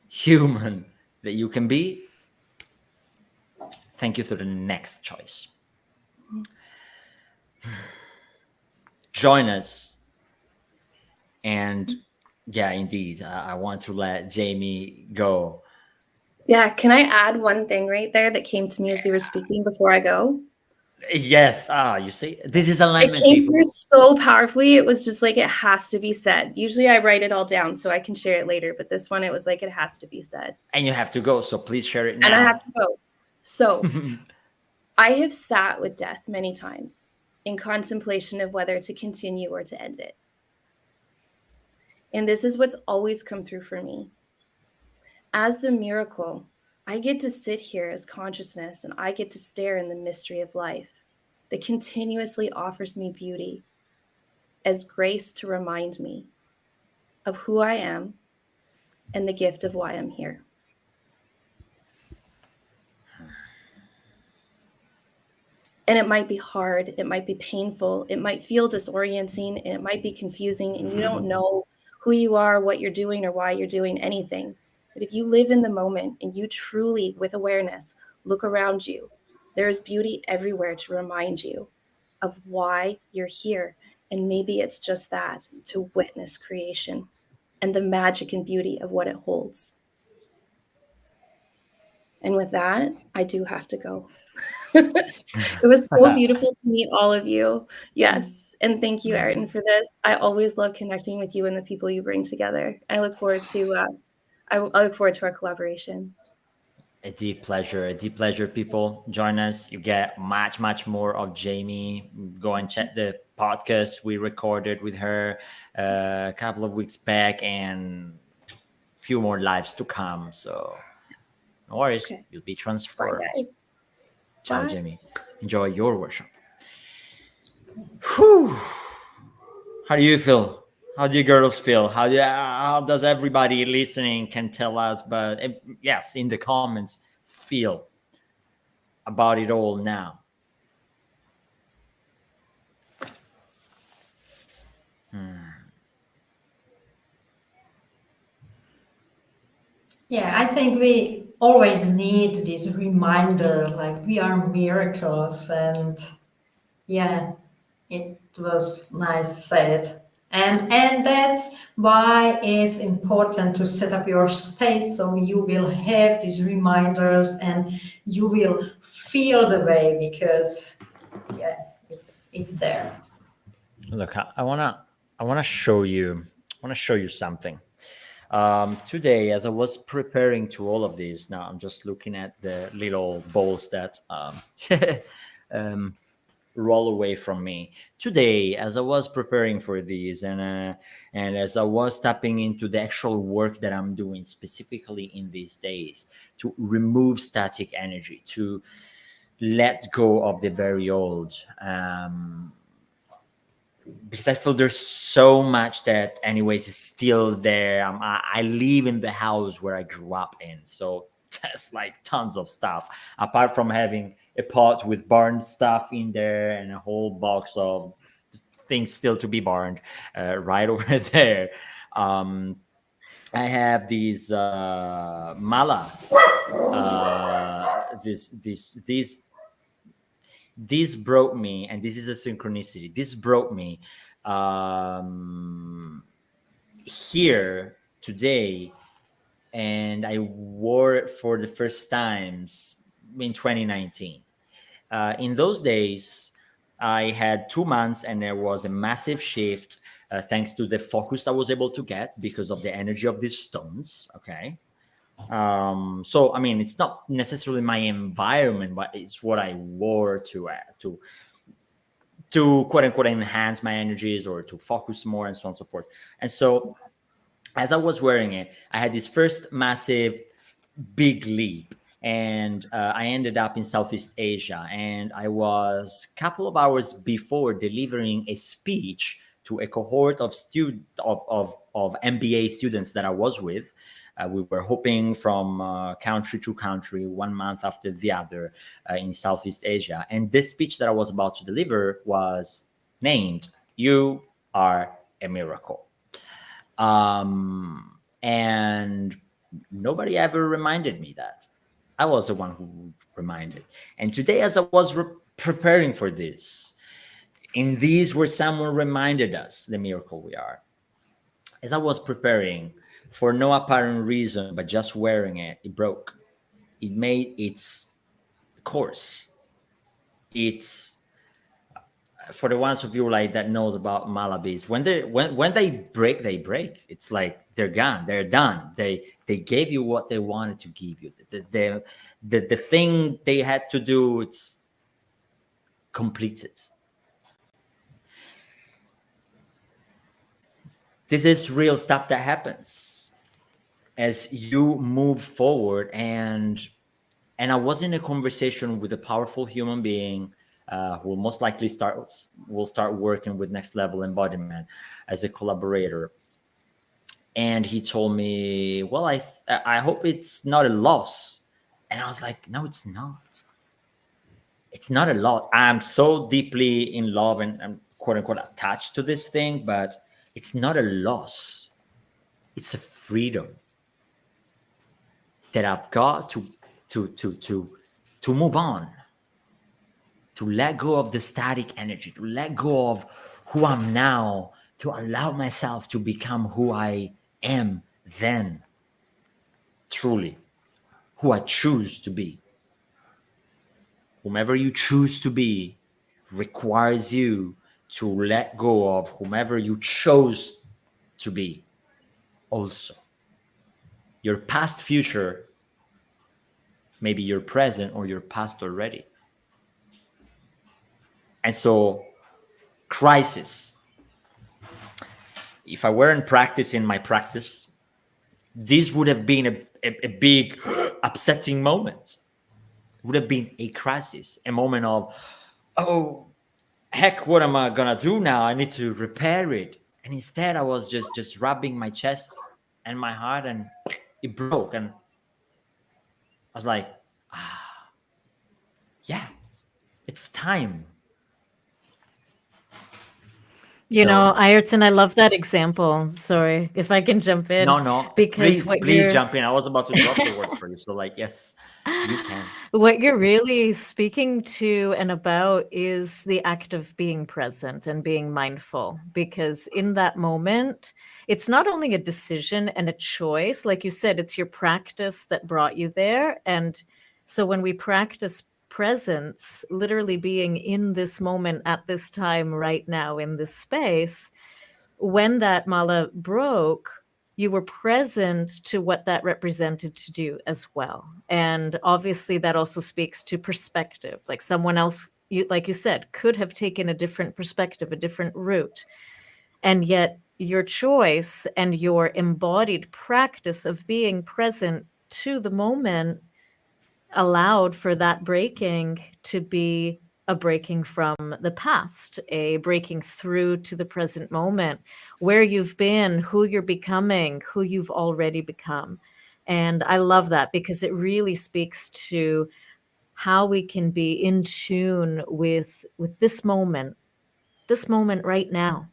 human that you can be. Thank you to the next choice. Join us. And yeah, indeed, I want to let Jamie go. Yeah, can I add one thing right there that came to me as you were speaking before I go? Yes, you see, this is It alignment, came people. through so powerfully. It was just like, it has to be said. Usually I write it all down so I can share it later, but this one, it was like, it has to be said. And you have to go, so please share it now. And I have to go. So I have sat with death many times in contemplation of whether to continue or to end it. And this is what's always come through for me. As the miracle, I get to sit here as consciousness and I get to stare in the mystery of life that continuously offers me beauty as grace to remind me of who I am and the gift of why I'm here. And it might be hard, it might be painful, it might feel disorienting, and it might be confusing, and you don't know who you are, what you're doing, or why you're doing anything. But if you live in the moment and you truly, with awareness, look around you, There's beauty everywhere to remind you of why you're here. And maybe it's just that, to witness creation and the magic and beauty of what it holds. And with that, I do have to go. It was so beautiful to meet all of you. Yes. And thank you, Ayrton, for this. I always love connecting with you and the people you bring together. I look forward to I look forward to our collaboration. A deep pleasure. A deep pleasure. People, join us. You get much, much more of Jamie. Go and check the podcast we recorded with her a couple of weeks back, and a few more lives to come. So no worries, Okay. you'll be Bye, transformed. guys. Ciao, Bye. Jamie. Enjoy your workshop. Whew. How do you feel? How do you girls feel? How does everybody listening can tell us? But yes, in the comments, feel about it all now. Yeah, I think we always need this reminder, like we are miracles, and yeah, it was nice said. And that's why it's important to set up your space so you will have these reminders and you will feel the way because yeah, it's there. Look, I wanna show you. I wanna show you something. Today, as I was preparing to all of these, now I'm just looking at the little balls that um, roll away from me. Today, as I was preparing for these, and as I was tapping into the actual work that I'm doing specifically in these days to remove static energy, to let go of the very old. Because I feel there's so much that, anyways, is still there. I live in the house where I grew up in, so there's like tons of stuff. Apart from having a pot with burned stuff in there and a whole box of things still to be burned, right over there. Um, I have these mala. This brought me, and this is a synchronicity. This brought me um, here today, and I wore it for the first times in 2019. In those days, I had 2 months, and there was a massive shift thanks to the focus I was able to get because of the energy of these stones. Okay. So I mean, it's not necessarily my environment, but it's what I wore to quote unquote enhance my energies or to focus more and so on and so forth. And so as I was wearing it, I had this first massive big leap, and I ended up in Southeast Asia, and I was a couple of hours before delivering a speech to a cohort of MBA students that I was with. We were hopping from country to country, 1 month after the other, in Southeast Asia. And this speech that I was about to deliver was named "You Are a Miracle." And nobody ever reminded me that. I was the one who reminded. And today, as I was preparing for this, in these where someone reminded us the miracle we are. As I was preparing, for no apparent reason, but just wearing it, it broke. It made its course. It's for the ones of you like that knows about Malabis. When they break, they break. It's like they're gone. They're done. They gave you what they wanted to give you. The thing they had to do, it's completed. This is real stuff that happens as you move forward. And I was in a conversation with a powerful human being who will most likely will start working with Next Level Embodiment as a collaborator. And he told me, "Well, I hope it's not a loss." And I was like, "No, it's not. It's not a loss. I'm so deeply in love and I'm quote unquote attached to this thing, but it's not a loss. It's a freedom that I've got to move on." to let go of the static energy, to let go of who I'm now, to allow myself to become who I am then, truly, who I choose to be. Whomever you choose to be requires you to let go of whomever you chose to be also. Your past future, maybe your present or your past already. And so, crisis. If I weren't practicing my practice, this would have been a big upsetting moment. It would have been a crisis, a moment of, oh, heck, what am I gonna do now? I need to repair it. And instead I was just rubbing my chest and my heart, and it broke. And I was like, yeah, it's time. You So, know, Ayrton, I love that example. Sorry, if I can jump in, no, because please jump in. I was about to drop the word for you. So like, yes, you can. what you're really speaking to and about is the act of being present and being mindful, because in that moment, it's not only a decision and a choice, like you said, it's your practice that brought you there. And so when we practice presence, literally being in this moment at this time right now in this space, when that mala broke, you were present to what that represented to do as well. And obviously that also speaks to perspective. Like someone else, like you said, could have taken a different perspective, a different route. And yet your choice and your embodied practice of being present to the moment allowed for that breaking to be a breaking from the past, a breaking through to the present moment, where you've been, who you're becoming, who you've already become. And I love that because it really speaks to how we can be in tune with this moment right now.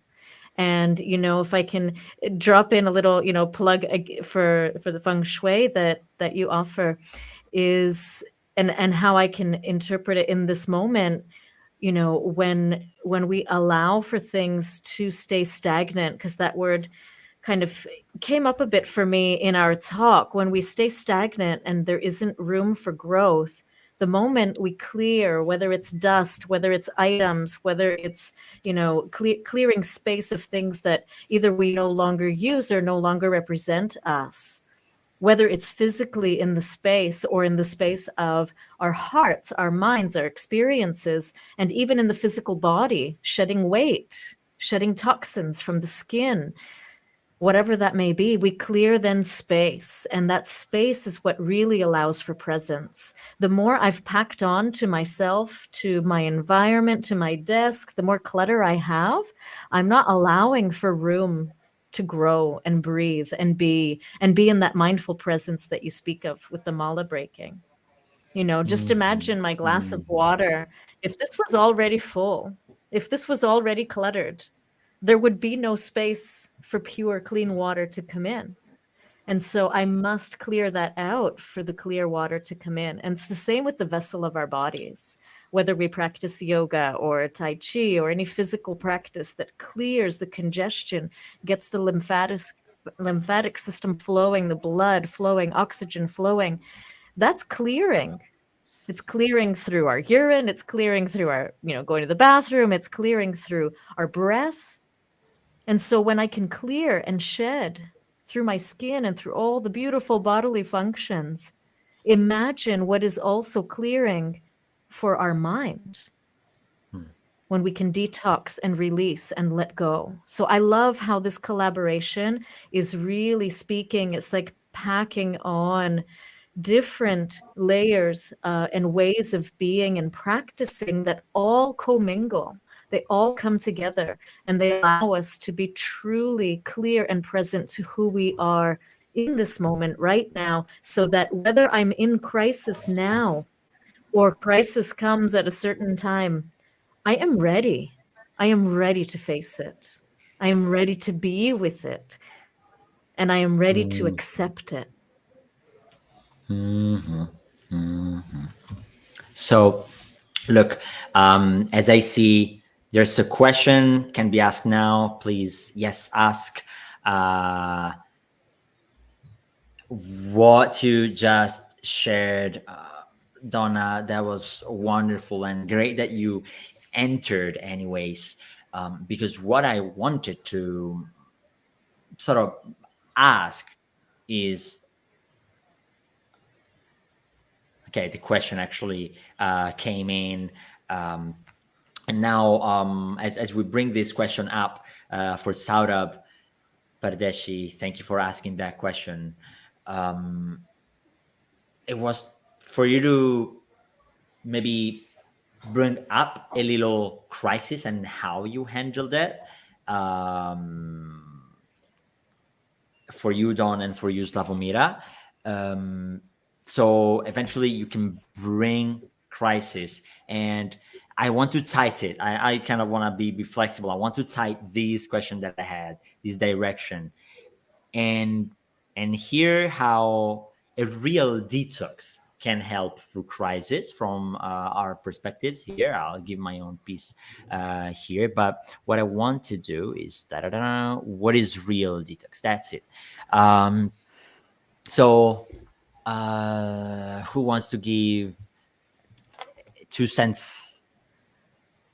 And you know, if I can drop in a little, you know, plug for the feng shui that you offer, is and how I can interpret it in this moment, you know, when we allow for things to stay stagnant, because that word kind of came up a bit for me in our talk. When we stay stagnant and there isn't room for growth, the moment we clear, whether it's dust, whether it's items, whether it's, you know, clearing space of things that either we no longer use or no longer represent us, whether it's physically in the space or in the space of our hearts, our minds, our experiences, and even in the physical body, shedding weight, shedding toxins from the skin, whatever that may be, we clear then space. And that space is what really allows for presence. The more I've packed on to myself, to my environment, to my desk, the more clutter I have, I'm not allowing for room to grow and breathe and be in that mindful presence that you speak of with the mala breaking. You know, just imagine my glass of water. If this was already full, if this was already cluttered, there would be no space for pure, clean water to come in. And so I must clear that out for the clear water to come in. And it's the same with the vessel of our bodies, whether we practice yoga or Tai Chi or any physical practice that clears the congestion, gets the lymphatic system flowing, the blood flowing, oxygen flowing. That's clearing. It's clearing through our urine. It's clearing through our, you know, going to the bathroom. It's clearing through our breath. And so when I can clear and shed through my skin and through all the beautiful bodily functions, imagine what is also clearing for our mind when we can detox and release and let go. So I love how this collaboration is really speaking. It's like packing on different layers and ways of being and practicing that all commingle. They all come together and they allow us to be truly clear and present to who we are in this moment right now, so that whether I'm in crisis now or crisis comes at a certain time, I am ready. I am ready to face it. I am ready to be with it. And I am ready to accept it. So Look, as I see, there's a question can be asked now. Please, yes, ask. What you just shared, Donna, that was wonderful and great that you entered, anyways. Because what I wanted to sort of ask is, okay, the question actually came in. And now, as we bring this question up for Saurabh Pardeshi, thank you for asking that question. It was for you to maybe bring up a little crisis and how you handled it. For you, Don, and for you, Slavomira. So eventually you can bring crisis. And I want to tight it. I kind of want to be flexible. I want to tight this question that I had, this direction. And hear how a real detox can help through crisis from our perspectives here. I'll give my own piece here, but what I want to do is what is real detox? That's it. So who wants to give 2 cents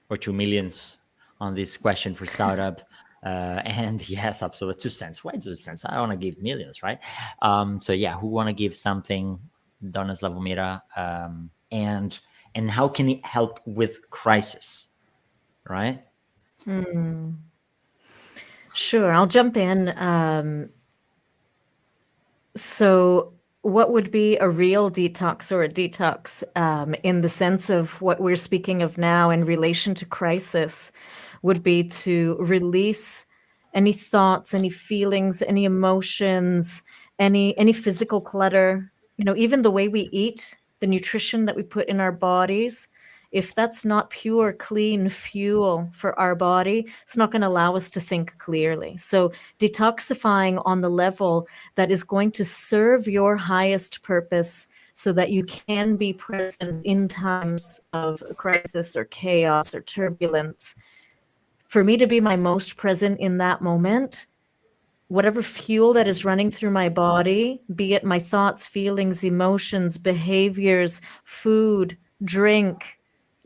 or 2 millions on this question for Saurabh? And yes, absolutely, 2 cents. Why 2 cents? I want to give millions, right? So yeah, who want to give something, Donna, Slavomira, and how can it help with crisis, right? Sure, I'll jump in. So, what would be a real detox or a detox in the sense of what we're speaking of now in relation to crisis would be to release any thoughts, any feelings, any emotions, any physical clutter, even the way we eat, the nutrition that we put in our bodies. If that's not pure, clean fuel for our body, it's not going to allow us to think clearly. So, detoxifying on the level that is going to serve your highest purpose so that you can be present in times of crisis or chaos or turbulence. For me to be my most present in that moment, whatever fuel that is running through my body, be it my thoughts, feelings, emotions, behaviors, food, drink,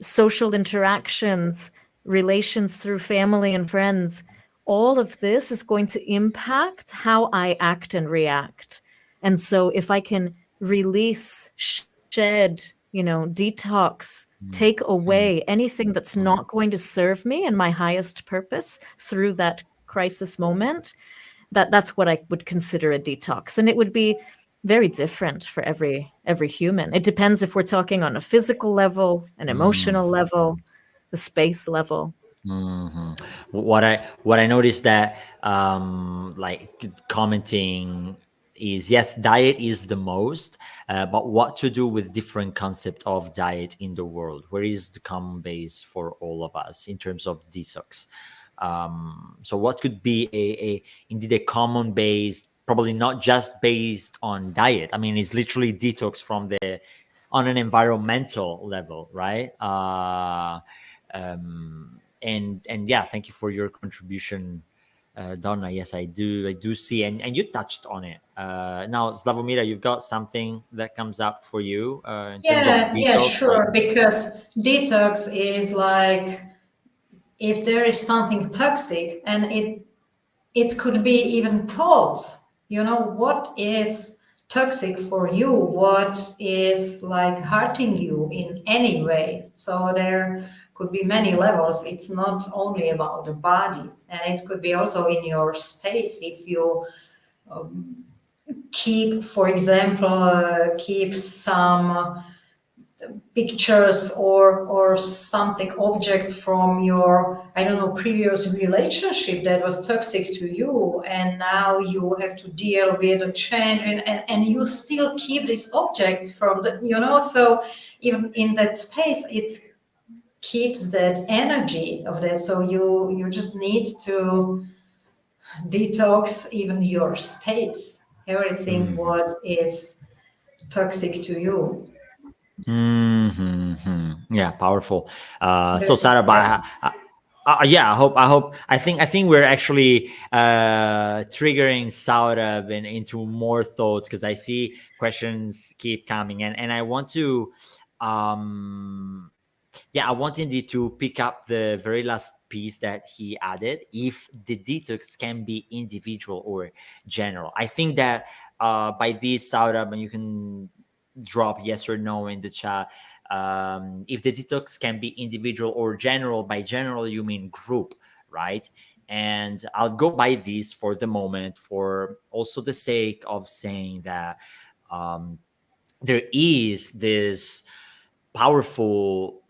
social interactions, relations through family and friends, all of this is going to impact how I act and react. And so if I can release, shed, detox, take away anything that's not going to serve me and my highest purpose through that crisis moment, that's what I would consider a detox. And it would be very different for every human. It depends if we're talking on a physical level, an emotional level, the space level. What I noticed that like commenting is, yes, diet is the most, but what to do with different concept of diet in the world? Where is the common base for all of us in terms of detox? So what could be a indeed a common base, probably not just based on diet. I mean, it's literally detox from the on an environmental level, right? And yeah, thank you for your contribution, Donna. Yes, I do see, and you touched on it. Now, Slavomira, you've got something that comes up for you in terms of Yeah, detox, sure. Because detox is like if there is something toxic, and it could be even thoughts. What is toxic for you? What is like hurting you in any way? So there could be many levels. It's not only about the body, and it could be also in your space. If you keep, for example, keep some pictures or something, objects from your, I don't know, previous relationship that was toxic to you, and now you have to deal with a change, and you still keep these objects from so even in that space it keeps that energy of that. So you just need to detox even your space, everything what is toxic to you. Yeah, powerful. So That's Sarah, interesting. yeah, I think we're actually triggering Saurabh into more thoughts, because I see questions keep coming, and I want to um yeah, I want indeed to pick up the very last piece that he added. If the detox can be individual or general, I think that by this, Saurabh, and you can drop yes or no in the chat. If the detox can be individual or general, by general you mean group, right? And I'll go by this for the moment, for also the sake of saying that um, there is this powerful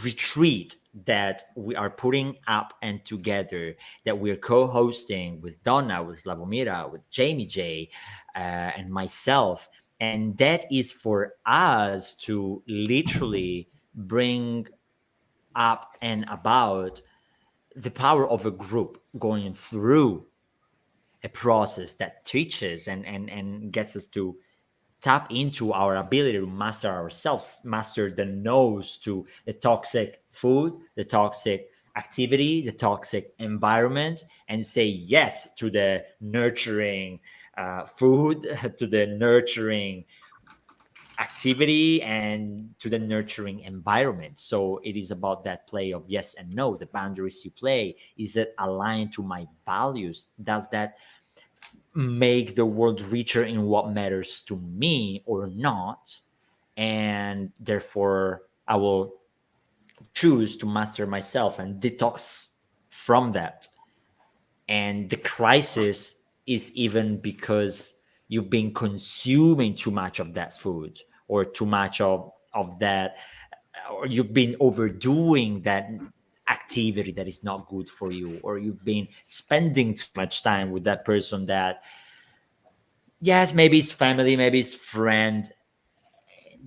retreat that we are putting up and together, that we're co-hosting with Donna, with Slavomira, with Jamie J, and myself. And that is for us to literally bring up and about the power of a group going through a process that teaches and gets us to tap into our ability to master ourselves, master the no's to the toxic food, the toxic activity, the toxic environment, and say yes to the nurturing food, to the nurturing activity, and to the nurturing environment. So it is about that play of yes and no, the boundaries you play. Is it aligned to my values? Does that make the world richer in what matters to me or not? And therefore I will choose to master myself and detox from that. And the crisis is even because you've been consuming too much of that food, or too much of that, or you've been overdoing that activity that is not good for you, or you've been spending too much time with that person that, yes, maybe it's family, maybe it's friend.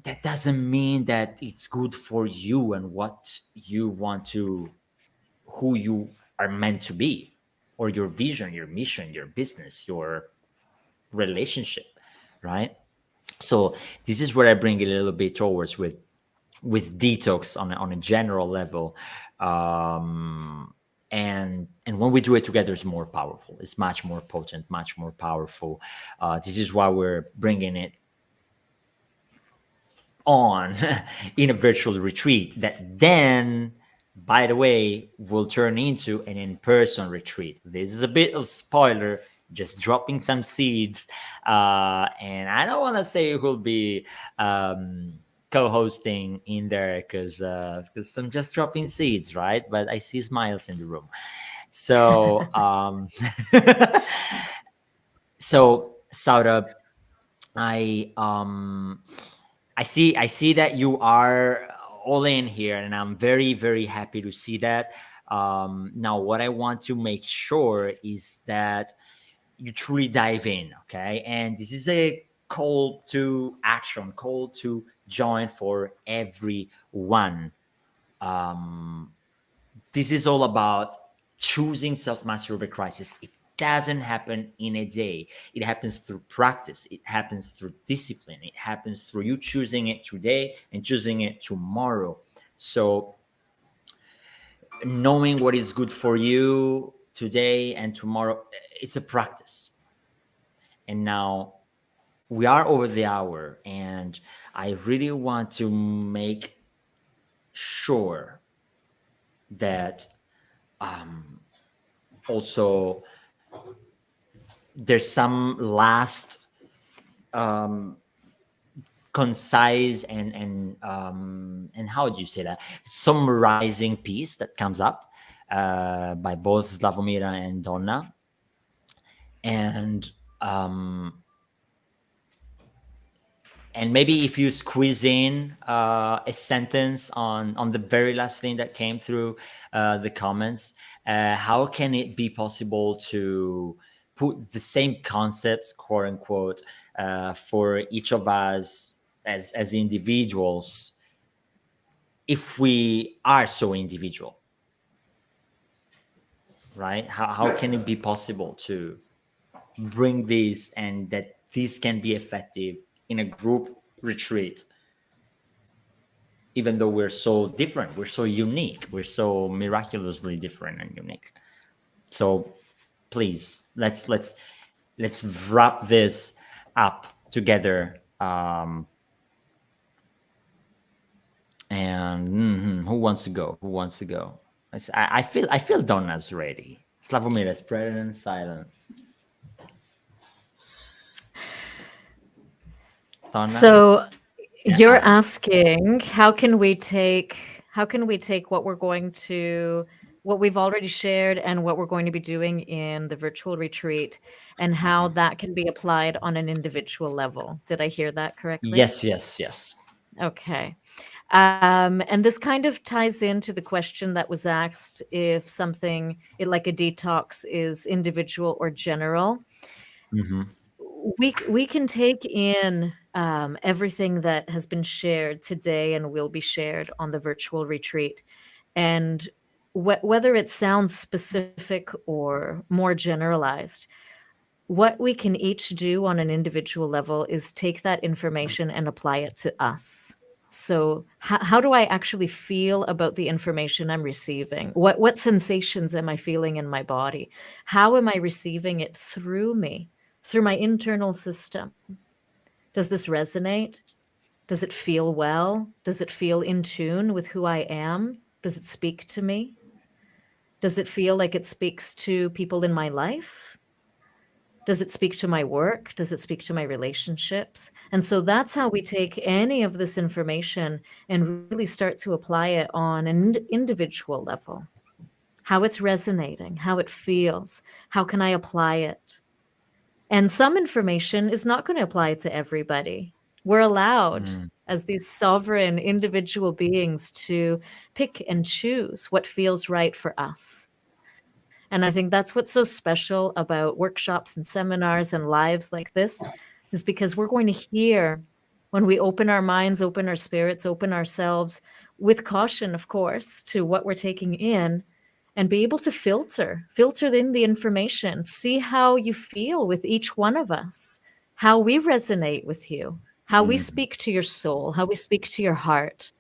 That doesn't mean that it's good for you and what you want to, who you are meant to be, or your vision, your mission, your business, your relationship, right? So this is where I bring it a little bit towards with detox on a general level. And when we do it together, it's more powerful, it's much more potent, much more powerful. This is why we're bringing it on in a virtual retreat that then, by the way, will turn into an in-person retreat. This is a bit of spoiler, just dropping some seeds, and I don't want to say who will be co-hosting in there, because I'm just dropping seeds, right? But I see smiles in the room. So so Saurabh, I I see that you are all in here, and I'm very, very happy to see that. Now, what I want to make sure is that you truly dive in, okay? And this is a call to action, call to join for everyone. Um, this is all about choosing self-mastery over crisis. It doesn't happen in a day. It happens through practice. It happens through discipline. It happens through you choosing it today and choosing it tomorrow. So knowing what is good for you today and tomorrow, it's a practice. And now we are over the hour, and I really want to make sure that also there's some last concise and how do you say that, summarizing piece that comes up by both Slavomira and Donna. And and maybe if you squeeze in a sentence on the very last thing that came through the comments, how can it be possible to put the same concepts, quote unquote, for each of us as individuals, if we are so individual, right? How can it be possible to bring this, and that this can be effective in a group retreat? even though we're so different, we're so unique, we're so miraculously different and unique. So please, let's wrap this up together. And who wants to go? Who wants to go? I feel Donna's ready. Slavomir is present and silent. Donna? So you're Aaron. asking how can we take what we've already shared and what we're going to be doing in the virtual retreat and how that can be applied on an individual level. Did I hear that correctly? Yes. Okay. And this kind of ties into the question that was asked if something like a detox is individual or general. Mm-hmm. We can take in everything that has been shared today and will be shared on the virtual retreat. And whether it sounds specific or more generalized, what we can each do on an individual level is take that information and apply it to us. So how do I actually feel about the information I'm receiving? What sensations am I feeling in my body? How am I receiving it through me, through my internal system? Does this resonate? Does it feel well? Does it feel in tune with who I am? Does it speak to me? Does it feel like it speaks to people in my life? Does it speak to my work? Does it speak to my relationships? And so that's how we take any of this information and really start to apply it on an individual level. How it's resonating, how it feels, how can I apply it? And some information is not going to apply to everybody. We're allowed, as these sovereign individual beings, to pick and choose what feels right for us. And I think that's what's so special about workshops and seminars and lives like this, is because we're going to hear, when we open our minds, open our spirits, open ourselves, with caution, of course, to what we're taking in, and be able to filter in the information, see how you feel with each one of us, how we resonate with you, how we speak to your soul, how we speak to your heart,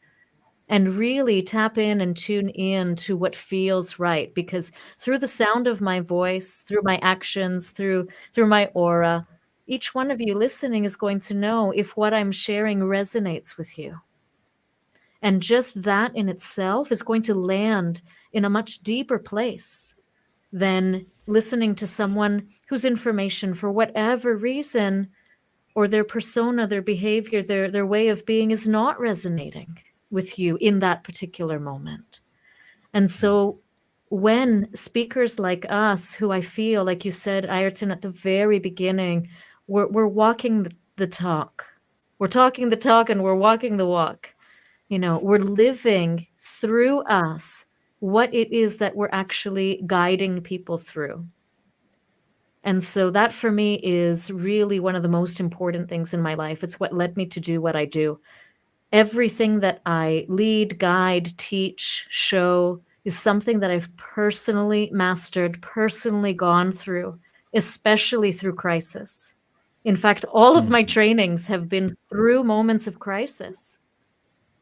and really tap in and tune in to what feels right. Because through the sound of my voice, through my actions, through my aura, each one of you listening is going to know if what I'm sharing resonates with you. And just that in itself is going to land in a much deeper place than listening to someone whose information, for whatever reason, or their persona, their behavior, their way of being is not resonating with you in that particular moment. And so when speakers like us, who I feel, like you said, Ayrton, at the very beginning, we're walking the talk. We're talking the talk and we're walking the walk. You know, we're living through us what it is that we're actually guiding people through. And so that for me is really one of the most important things in my life. It's what led me to do what I do. Everything that I lead, guide, teach, show is something that I've personally mastered, personally gone through, especially through crisis. In fact, all of my trainings have been through moments of crisis,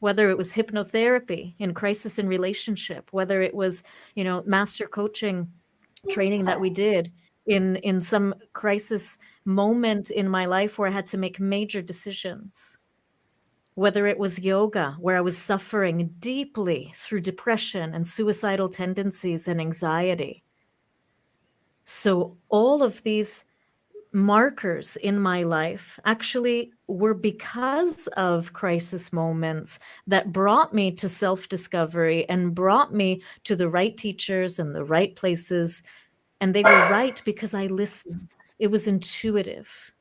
whether it was hypnotherapy in crisis in relationship, whether it was, master coaching training that we did in some crisis moment in my life where I had to make major decisions, whether it was yoga, where I was suffering deeply through depression and suicidal tendencies and anxiety. So all of these markers in my life actually were because of crisis moments that brought me to self-discovery and brought me to the right teachers and the right places. And they were right because I listened. It was intuitive.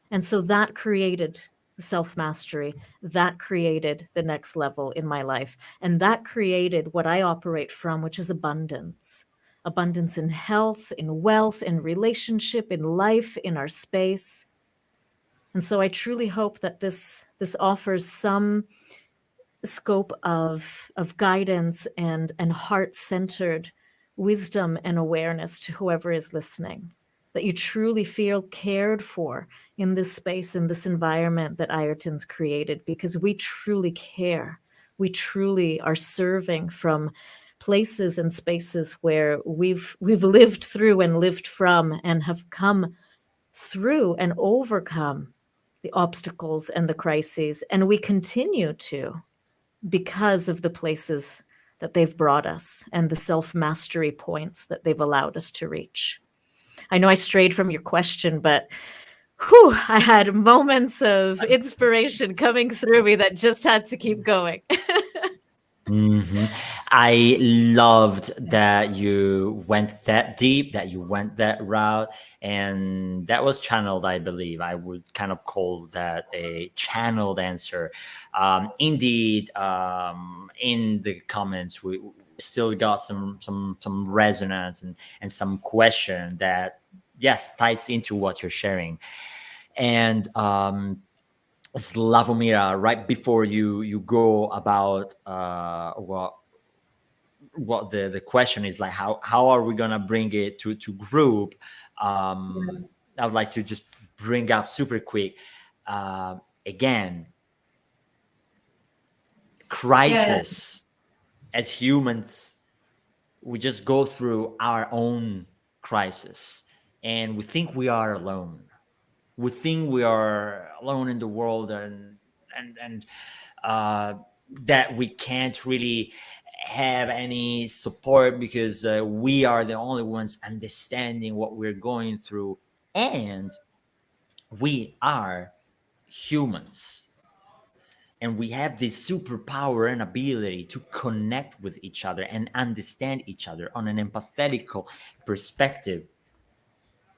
And so that created self-mastery. That created the next level in my life. And that created what I operate from, which is abundance. Abundance in health, in wealth, in relationship, in life, in our space. And so I truly hope that this offers some scope of guidance and heart-centered wisdom and awareness to whoever is listening, that you truly feel cared for in this space, in this environment that Ayrton's created, because we truly care. we truly are serving from places and spaces where we've lived through and lived from and have come through and overcome the obstacles and the crises, and we continue to, because of the places that they've brought us and the self-mastery points that they've allowed us to reach. I know I strayed from your question, but whew, I had moments of inspiration coming through me that just had to keep going. Hmm. I loved that you went that deep, that you went that route, and that was channeled, I believe. I would kind of call that a channeled answer. Indeed, in the comments, we still got some resonance and some question that, yes, ties into what you're sharing. And Slavomira, right before you go about what the question is, like how are we gonna bring it to group? I would like to just bring up super quick, uh, again, Yeah. crisis. As humans, we just go through our own crisis, and we think we are alone. We think we are alone in the world, and uh, that we can't really have any support because we are the only ones understanding what we're going through, and we are humans, and we have this superpower and ability to connect with each other and understand each other on an empathetical perspective.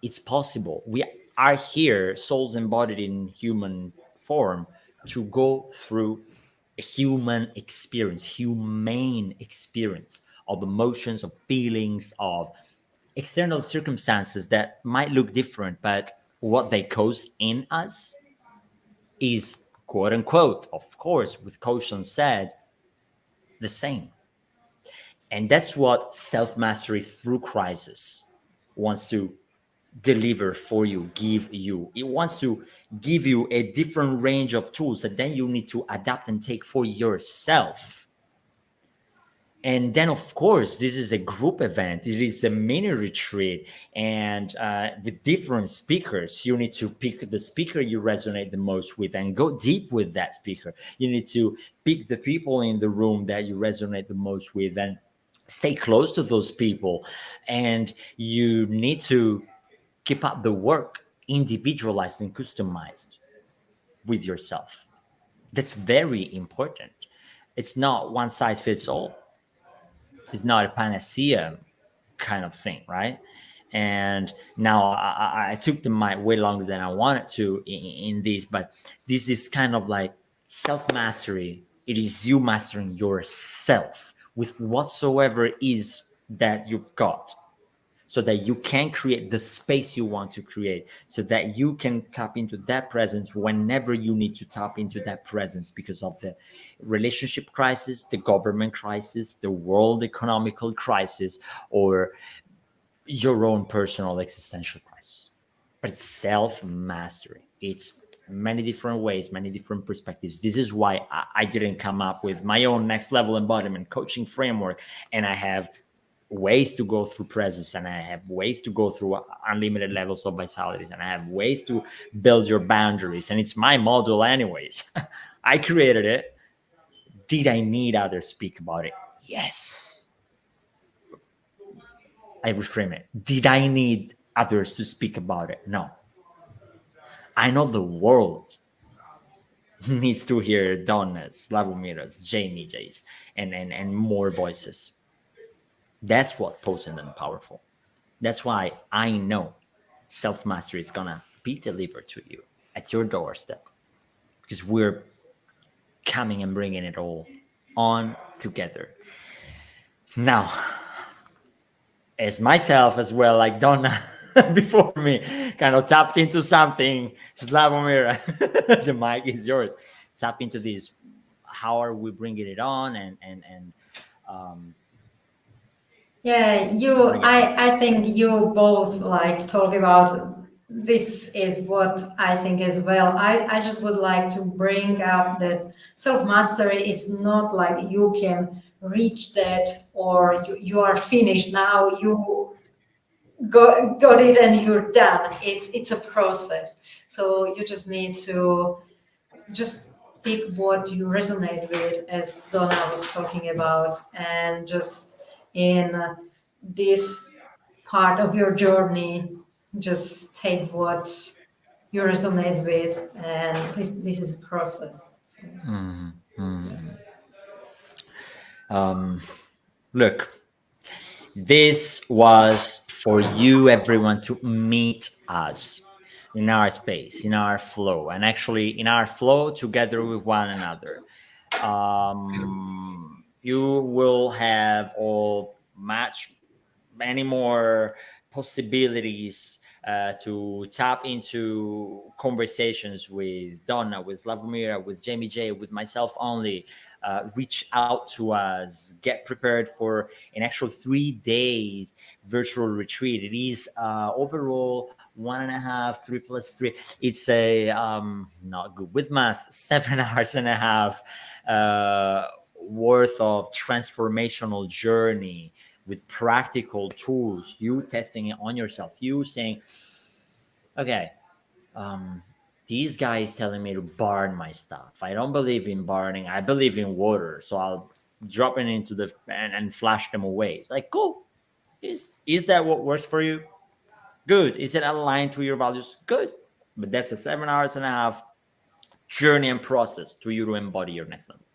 It's possible. We are here, souls embodied in human form, to go through a human experience, humane experience of emotions, of feelings, of external circumstances that might look different, but what they cause in us is, quote unquote, of course, with caution said, the same. And that's what self mastery through crisis wants to deliver for you, give you. It wants to give you a different range of tools that then you need to adapt and take for yourself. And then, of course, this is a group event. It is a mini retreat, and with different speakers, you need to pick the speaker you resonate the most with and go deep with that speaker. You need to pick the people in the room that you resonate the most with and stay close to those people. And you need to keep up the work, individualized and customized with yourself. That's very important. It's not one size fits all. It's not a panacea kind of thing, right? And now I took the mic way longer than I wanted to in this, but this is kind of like self mastery. It is you mastering yourself with whatsoever is that you've got, so that you can create the space you want to create, so that you can tap into that presence whenever you need to tap into that presence because of the relationship crisis, the government crisis, the world economical crisis, or your own personal existential crisis. But it's self mastery. It's many different ways, many different perspectives. This is why I didn't come up with my own next level embodiment coaching framework, and I have ways to go through presence, and I have ways to go through unlimited levels of vitalities, and I have ways to build your boundaries, and it's my model anyways. I created it. Did I need others speak about it? Yes. I reframe it. Did I need others to speak about it? No. I know the world needs to hear Donna's, Slavomir's, Jamie J's, and more voices. That's what potent and powerful. That's why I know self mastery is gonna be delivered to you at your doorstep, because we're coming and bringing it all on together. Now, as myself as well, like Donna before me, kind of tapped into something, Slavomir, the mic is yours. Tap into this. How are we bringing it on, and um, Yeah, bring it home? I think you both like talk about this is what I think as well. I just would like to bring up that self mastery is not like you can reach that or you are finished now. You got it and you're done. It's a process. So you just need to just pick what you resonate with, as Donna was talking about, and just in this part of your journey, just take what you resonate with, and this is a process. So. Look, this was for you, everyone, to meet us in our space, in our flow, and actually in our flow together with one another. You will have all much many more possibilities to tap into conversations with Donna, with Slavomira, with Jamie J, with myself only. Reach out to us, get prepared for an actual 3 days virtual retreat. It is overall 1.5, 3 + 3. It's a not good with math, 7 hours and a half worth of transformational journey with practical tools, you testing it on yourself, you saying, okay, these guys telling me to burn my stuff. I don't believe in burning. I believe in water. So I'll drop it into the and flash them away. It's like, cool. Is that what works for you? Good. Is it aligned to your values? Good. But that's a 7 hours and a half journey and process to you to embody your next level.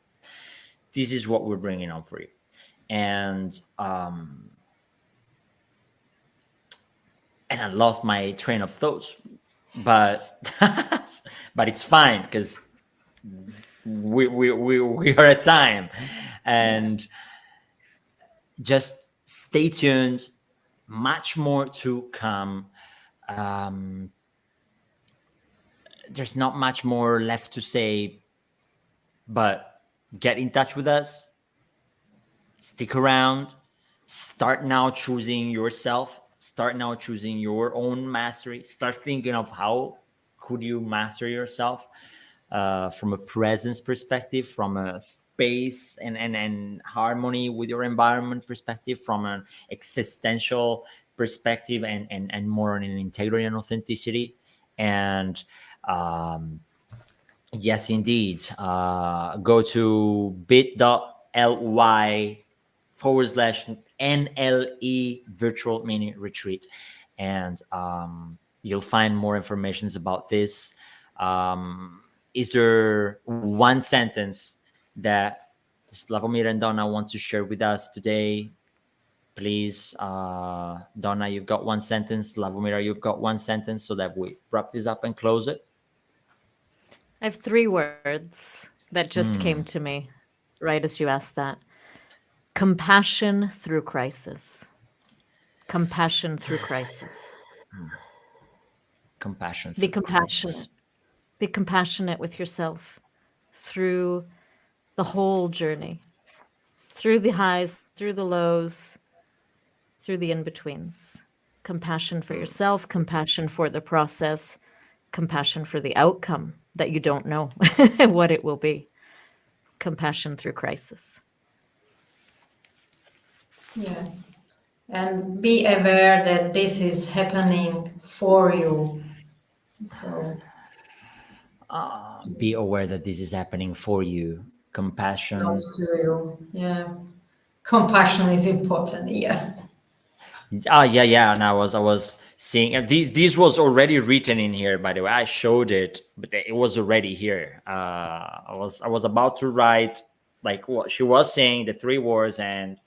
This is what we're bringing on for you. And I lost my train of thoughts, but but it's fine because we are at time, and just stay tuned. Much more to come. There's not much more left to say, but get in touch with us. Stick around. Start now choosing yourself. Start now choosing your own mastery. Start thinking of how could you master yourself from a presence perspective, from a space and harmony with your environment perspective, from an existential perspective, and more on an integrity and authenticity. And yes, indeed, go to bit.ly/NLE virtual mini retreat, and you'll find more information about this. Is there one sentence that Slavomir and Donna wants to share with us today? Please, Donna, you've got one sentence. Slavomir, you've got one sentence, so that we wrap this up and close it. I have 3 words that just came to me right as you asked that. Compassion through crisis. Compassion through crisis. Compassion. Be compassionate. Be compassionate with yourself through the whole journey, through the highs, through the lows, through the in-betweens. Compassion for yourself, compassion for the process, compassion for the outcome that you don't know what it will be. Compassion through crisis. Yeah. And be aware that this is happening for you. So Be aware that this is happening for you. Compassion. not to you. Yeah. Compassion is important. Yeah. Yeah. And I was seeing, and this was already written in here, by the way. I showed it, but it was already here. I was about to write like what she was saying, the 3 words, and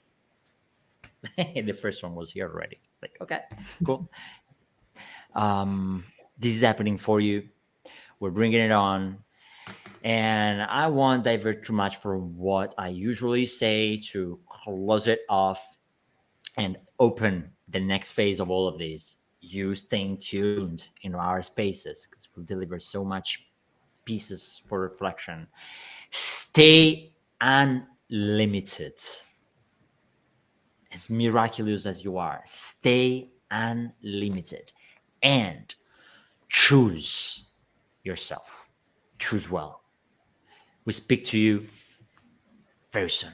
the first one was here already. It's like, okay, cool. This is happening for you. We're bringing it on. And I won't divert too much from what I usually say to close it off and open the next phase of all of these. You staying tuned in our spaces because we'll deliver so much pieces for reflection. Stay unlimited. As miraculous as you are, stay unlimited. And choose yourself. Choose well. We speak to you very soon.